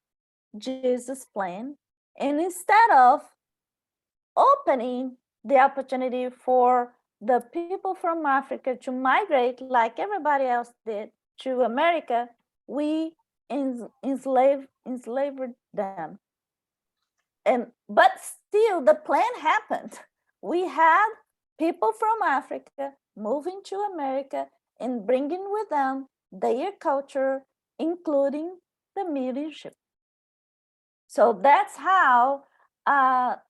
Jesus' plan, and instead of opening the opportunity for the people from Africa to migrate like everybody else did to America, we enslaved them. But still the plan happened. We had people from Africa moving to America and bringing with them their culture, including the mediumship. So that's how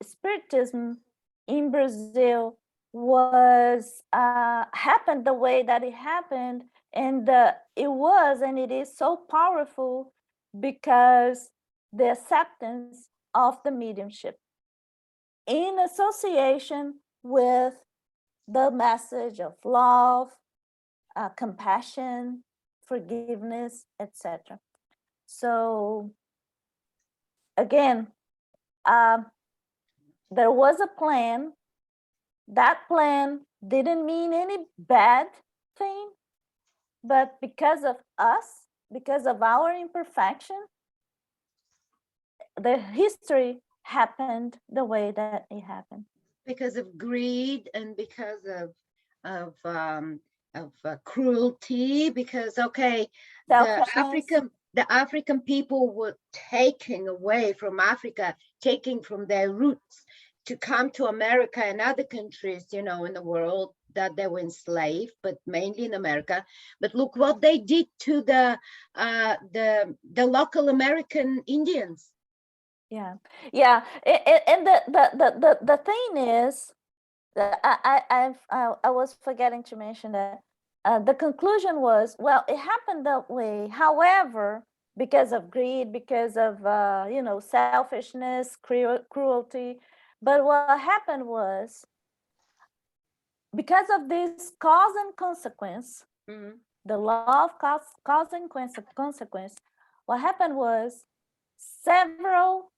Spiritism in Brazil was happened the way that it happened, and it was and it is so powerful because the acceptance of the mediumship in association with the message of love, compassion, forgiveness, etc. So again, there was a plan. That plan didn't mean any bad thing, but because of us, because of our imperfection, the history happened the way that it happened. Because of greed and because of cruelty, because Selfishness. the African people were taken away from Africa, taking from their roots to come to America and other countries, in the world that they were enslaved, but mainly in America. But look what they did to the local American Indians. Yeah. And the thing is, I was forgetting to mention that the conclusion was, well, it happened that way. However, because of greed, because of selfishness, cruelty, but what happened was, because of this cause and consequence, the law of cause and consequence, what happened was several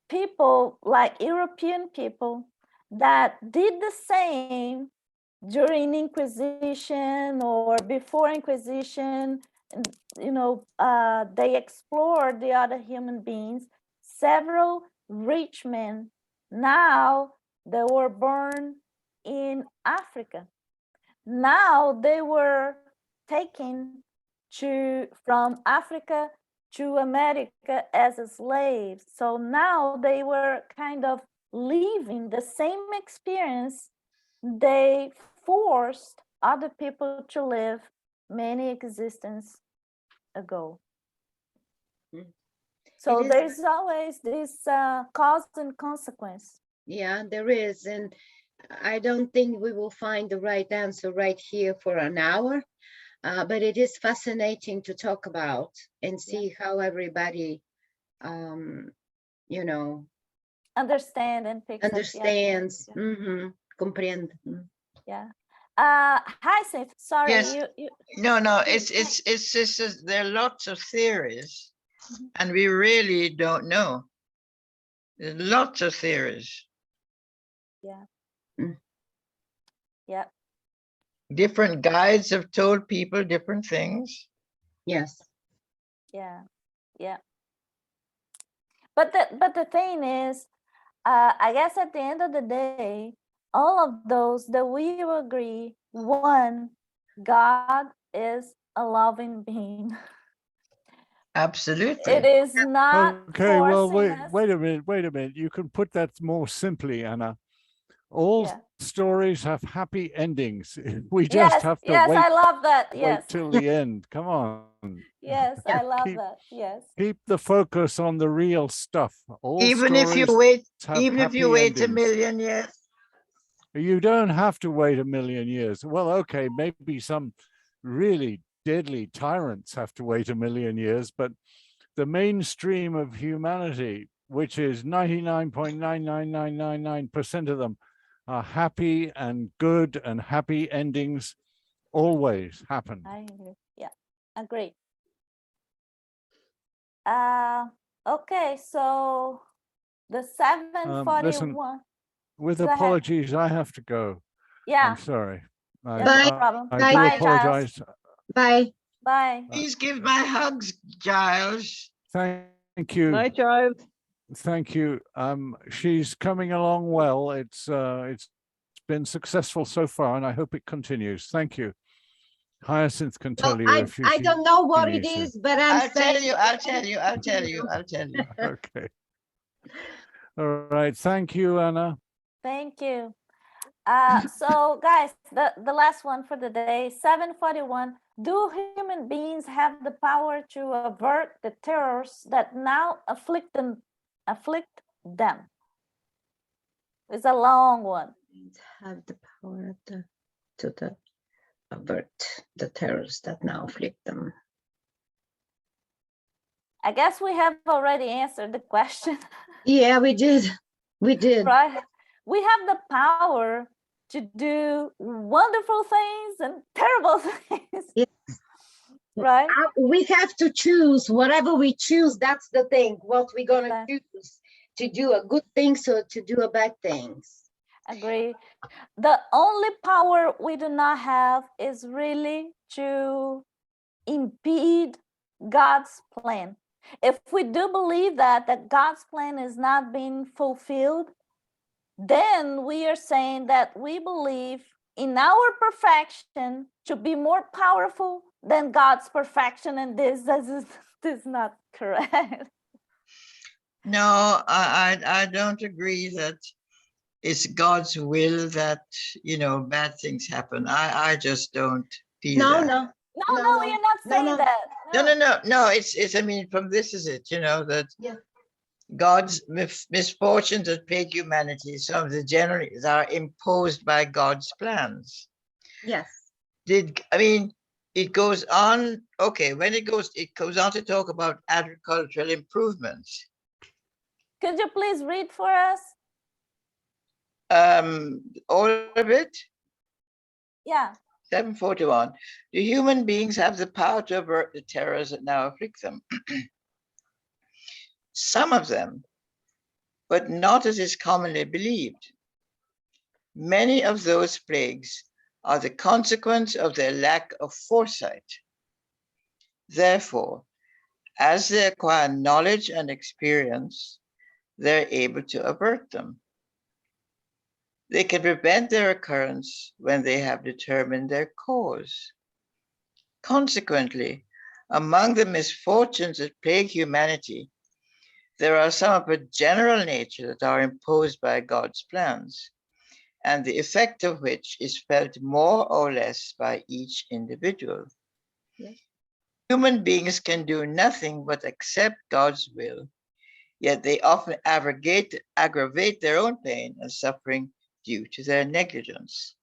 people, like European people, that did the same during Inquisition or before Inquisition. They explored the other human beings. Several rich men, now they were born in Africa. Now they were taken from Africa to America as slaves. So now they were kind of living the same experience they forced other people to live many existences ago. So there's always this cause and consequence. Yeah, there is. And I don't think we will find the right answer right here for an hour. But it is fascinating to talk about and see how everybody, understand and understands, comprehend. Yeah. Hi, Sif. Sorry. Yes. You. No, it's there are lots of theories, and we really don't know. There's lots of theories. Yeah. Mm. Yeah. Different guides have told people different things. Yes. Yeah. But the thing is, I guess at the end of the day, all of those that we will agree, one, God is a loving being. Absolutely. It is not Okay, well, forcing us. wait a minute. You can put that more simply, Anna. All stories have happy endings. We just have to wait. I love that. Yes. Wait till the end. Come on. Yes, I love that. Yes. Keep the focus on the real stuff. All Even if you stories wait, have even if you happy wait a endings. million years. You don't have to wait a million years. Well, okay, maybe some really deadly tyrants have to wait a million years, but the mainstream of humanity, which is 99.99999% of them, are happy and good, and happy endings always happen. I agree. Yeah, agree. Okay, so the 7:41. Listen, with Go ahead. apologies, I have to go. Yeah, I'm sorry. yeah, no problem. I Bye, do Bye, Giles. apologize. Bye. Bye. Please give my hugs, Giles. Thank you. Night, child. Thank you. She's coming along well. It's been successful so far, and I hope it continues. Thank you. Hyacinth can Well, tell you if I she don't know what it needs to. is, but I'm I'll tell saying you, I'll tell you, I'll tell you, I'll tell you. Okay. All right. Thank you, Anna. Thank you. So guys, the last one for the day, 741. Do human beings have the power to avert the terrors that now afflict them? It's a long one. have the power to avert the terrors that now afflict them. I guess we have already answered the question, Yeah, we did. We did. right? We have the power to do wonderful things and terrible things, Yes. right? We have to choose whatever we choose. That's the thing. What we're gonna choose to do a good things or to do a bad things. Agree. The only power we do not have is really to impede God's plan. If we do believe that God's plan is not being fulfilled, then we are saying that we believe in our perfection to be more powerful than God's perfection, and this is not correct. No, I don't agree that it's God's will that, you know, bad things happen. I just don't feel No, that. no. No, you're not saying no. that. No, it's, I mean, from this is it, you know, that Yeah. God's misfortunes that plague humanity, some of the generally are imposed by God's plans. Yes. I mean, it goes on, okay, when it goes on to talk about agricultural improvements. Could you please read for us? All of it, Yeah. 741. Do human beings have the power to avert the terrors that now afflict them? Some of them, but not as is commonly believed. Many of those plagues are the consequence of their lack of foresight. Therefore, as they acquire knowledge and experience, they're able to avert them. They can prevent their occurrence when they have determined their cause. Consequently, among the misfortunes that plague humanity, there are some of a general nature that are imposed by God's plans, and the effect of which is felt more or less by each individual. Yes. Human beings can do nothing but accept God's will, yet they often aggravate their own pain and suffering due to their negligence.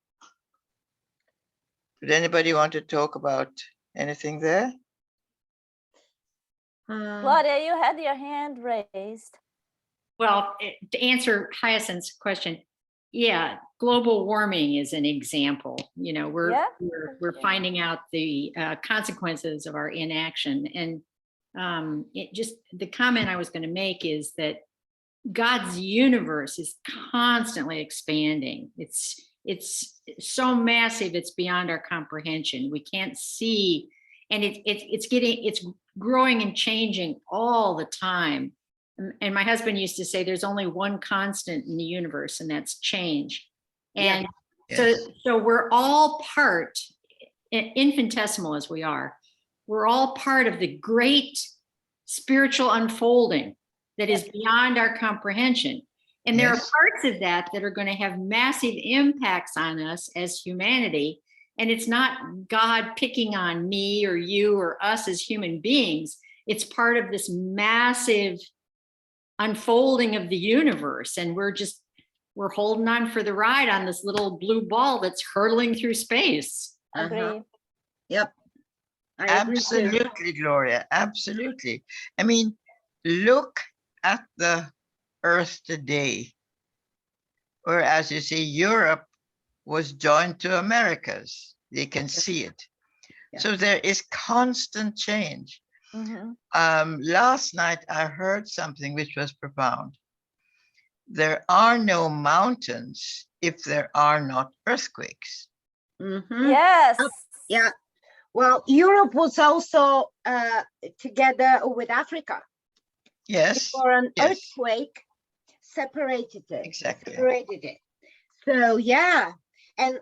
Would anybody want to talk about anything there? Claudia, you had your hand raised. Well, to answer Hyacinth's question, yeah, global warming is an example. You know, we're finding out the consequences of our inaction, and the comment I was going to make is that God's universe is constantly expanding. It's so massive, it's beyond our comprehension. We can't see, and it's growing and changing all the time. And my husband used to say there's only one constant in the universe, and that's change. And so we're all part, infinitesimal as we are, we're all part of the great spiritual unfolding that is beyond our comprehension. And there are parts of that that are going to have massive impacts on us as humanity. And it's not God picking on me or you or us as human beings. It's part of this massive unfolding of the universe. And we're holding on for the ride on this little blue ball that's hurtling through space. Agreed. Yep. Absolutely, Gloria. Absolutely. I mean, look at the Earth today, or as you see, Europe was joined to Americas. You can see it. Yeah. So there is constant change. Mm-hmm. Last night, I heard something which was profound. there are no mountains if there are not earthquakes. Mhm. Yes. Yeah. Well, Europe was also together with Africa Yes, before an yes, earthquake separated it. exactly. Separated it. So yeah, and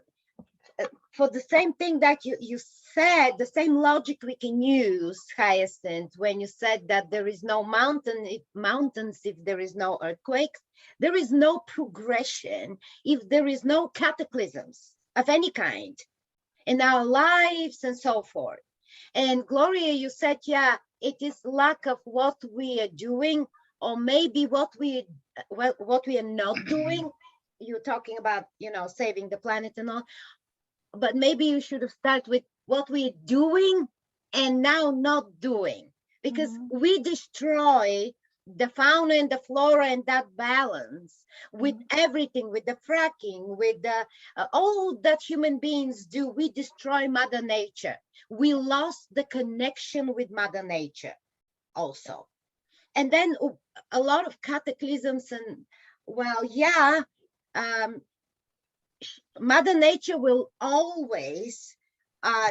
for the same thing that you said, the same logic we can use, Hyacinth, when you said that there is no mountains if there is no earthquakes, there is no progression if there is no cataclysms of any kind in our lives and so forth. And Gloria, you said, yeah, it is lack of what we are doing, or maybe what we are not doing. You're talking about, saving the planet and all, but maybe you should have started with what we're doing and now not doing, because we destroy the fauna and the flora and that balance with everything, with the fracking, with the all that human beings do. We destroy Mother Nature. We lost the connection with Mother Nature also. And then a lot of cataclysms and, well, yeah, Mother Nature will always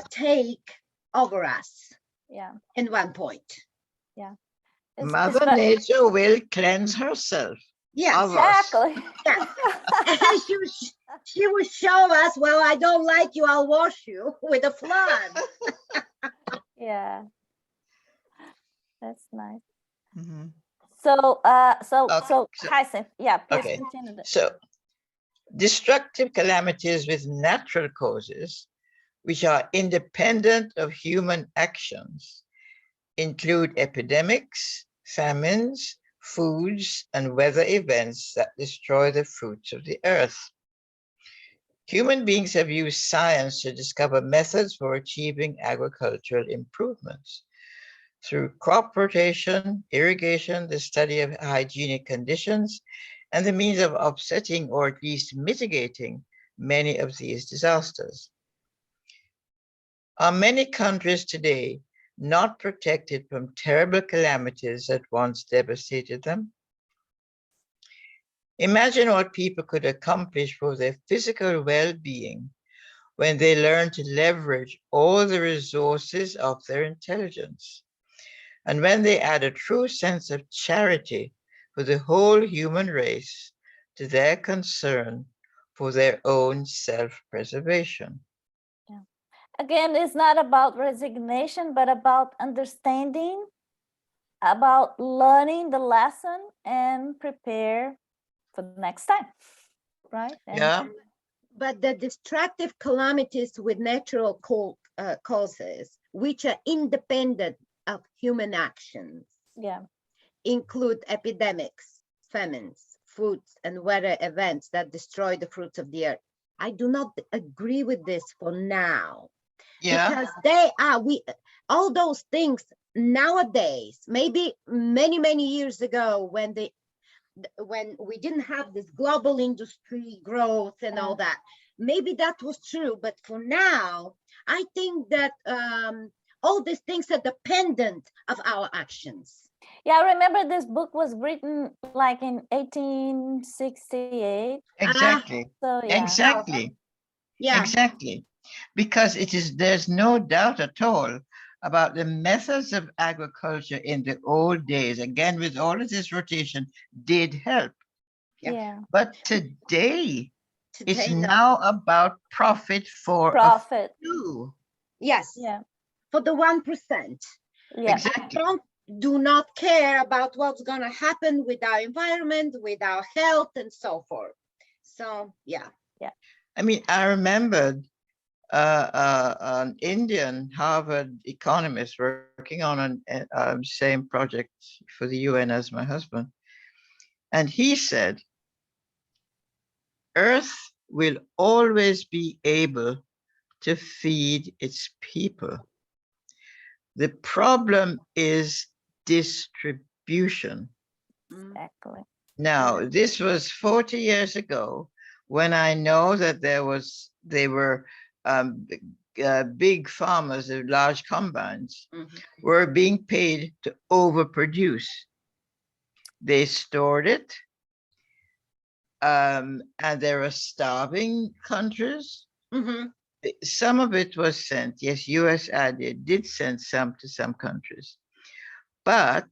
take over us. Yeah. In one point. Yeah. Mother Nature will cleanse herself. Yeah, exactly. Yeah. And she will show us, well, I don't like you, I'll wash you with a flood. Yeah. That's nice. Mhm. So, Okay, Hyacinth, yeah, please okay. continue. So, destructive calamities with natural causes, which are independent of human actions, include epidemics, famines, foods, and weather events that destroy the fruits of the earth. Human beings have used science to discover methods for achieving agricultural improvements. Through crop rotation, irrigation, the study of hygienic conditions, and the means of offsetting or at least mitigating many of these disasters. Are many countries today not protected from terrible calamities that once devastated them? Imagine what people could accomplish for their physical well-being when they learn to leverage all the resources of their intelligence, and when they add a true sense of charity for the whole human race to their concern for their own self-preservation. Yeah. Again, it's not about resignation, but about understanding, about learning the lesson and prepare for the next time, right? And Yeah. But the destructive calamities with natural causes, which are independent of human actions, yeah, include epidemics, famines, foods, and weather events that destroy the fruits of the earth. I do not agree with this for now. Yeah. Because all those things nowadays, maybe many years ago, when we didn't have this global industry growth and all that, maybe that was true. But for now, I think that all these things are dependent of our actions. Yeah, I remember this book was written like in 1868. Exactly. So yeah. Exactly. Yeah. Exactly. Because there's no doubt at all about the methods of agriculture in the old days, again, with all of this rotation, did help. Yeah. But today it's no. now about profit for profit. a few. Yes. Yeah. For the 1%. Yeah. Exactly. Do not care about what's going to happen with our environment, with our health, and so forth. So, yeah. Yeah. I mean, I remembered an Indian Harvard economist working on a same project for the UN as my husband. And he said, Earth will always be able to feed its people. The problem is distribution. Exactly. Now, this was 40 years ago, when I know that they were big farmers of large combines were being paid to overproduce. They stored it, and there are starving countries. Mhm. Some of it was sent. Yes, USAID did send some to some countries, but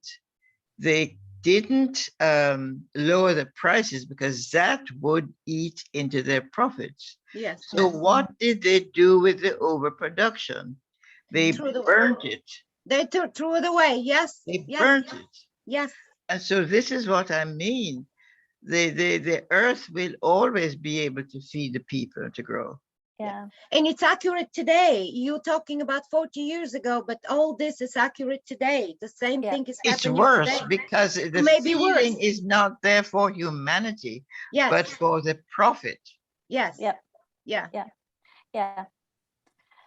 they didn't lower the prices because that would eat into their profits. Yes. So Yes. what did they do with the overproduction? They Threw the- burnt it. They threw it away. Yes. They Yes. burnt it. Yes. And so this is what I mean. The earth will always be able to feed the people to grow. Yeah. And it's accurate today. You're talking about 40 years ago, but all this is accurate today. The same Yeah. thing is It's happening worse today. because the Maybe worse. feeling is not there for humanity, Yes. but for the profit. Yes. Yep. Yeah. Yeah.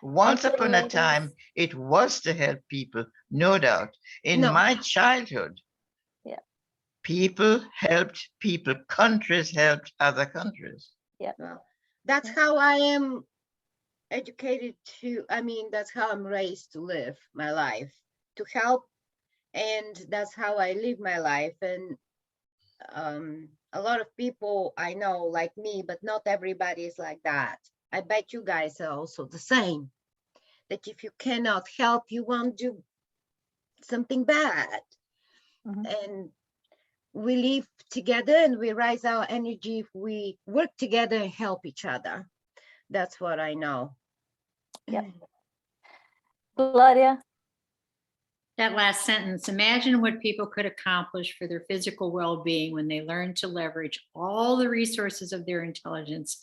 Once Okay, upon a ladies. time, it was to help people, no doubt. In No. my childhood, Yeah. people helped people, countries helped other countries. Well, that's Yeah. how I am educated to, I mean, that's how I'm raised to live my life, to help. And that's how I live my life. And a lot of people I know like me, but not everybody is like that. I bet you guys are also the same. That if you cannot help, you won't do something bad. Mhm. And we live together and we raise our energy if we work together and help each other. That's what I know. Yep. Gloria. That last sentence, imagine what people could accomplish for their physical well-being when they learn to leverage all the resources of their intelligence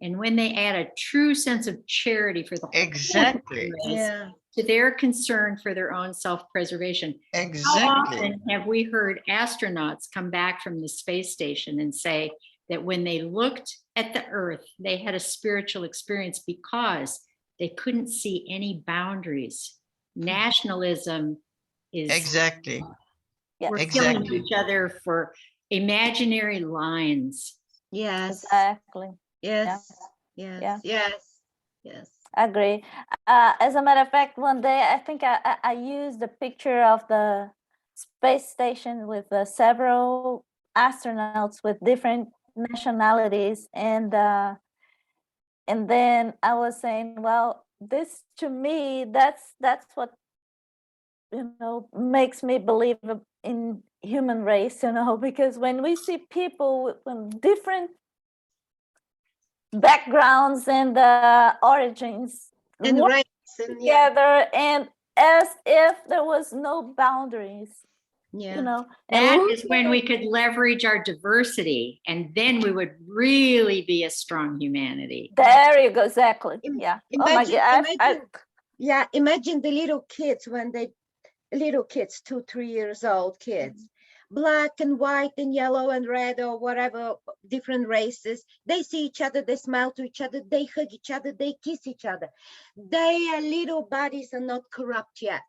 and when they add a true sense of charity for the whole Exactly. race Yeah. to their concern for their own self-preservation. How Exactly. often have we heard astronauts come back from the space station and say that when they looked at the Earth, they had a spiritual experience because they couldn't see any boundaries? Nationalism is Exactly. Yeah. we're killing Exactly. each other for imaginary lines. Yes. Exactly. Yes. Yes. Yeah. Yes. Yes. Agree. As a matter of fact, one day I think I used a picture of the space station with several astronauts with different nationalities, and then I was saying, well, this to me, that's what makes me believe in human race, because when we see people with different backgrounds and origins And work rights and yeah. together, and as if there was no boundaries, Yeah. and That is when we could leverage our diversity, and then we would really be a strong humanity. there you go. Exactly. Im- Yeah. Oh my Imagine, God. imagine, yeah, imagine the little kids when little kids, 2-3 years old kids, black and white and yellow and red or whatever, different races. They see each other, they smile to each other, they hug each other, they kiss each other. Their little bodies are not corrupt yet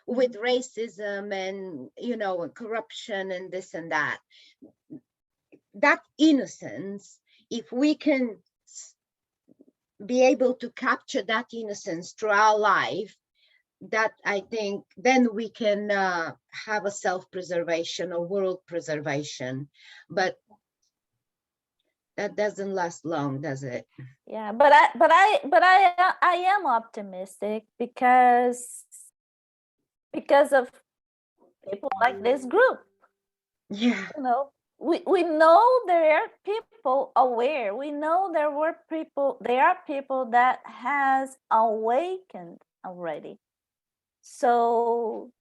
with racism and, and corruption and this and that. That innocence, if we can be able to capture that innocence through our life, that I think then we can have a self-preservation or world preservation, but that doesn't last long, does it? Yeah, but I am optimistic because of people like this group. Yeah. We know there are people aware. We know there are people that has awakened already. So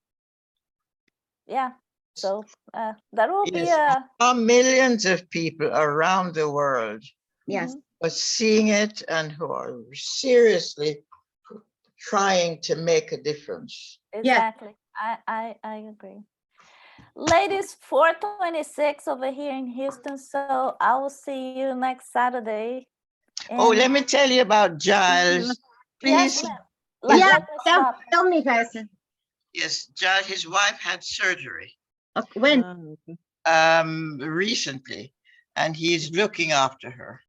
yeah, so that will be Yes, there are millions of people around the world Yes. who are seeing it and who are seriously trying to make a difference. exactly. I agree. Ladies, 4:26 over here in Houston. So I will see you next Saturday. Oh, And let me tell you about Giles. yes, Please. ma'am. Yeah, Let me stop. tell me, Tyson. Yes, Giles, his wife had surgery When? Okay. recently, and he's looking after her.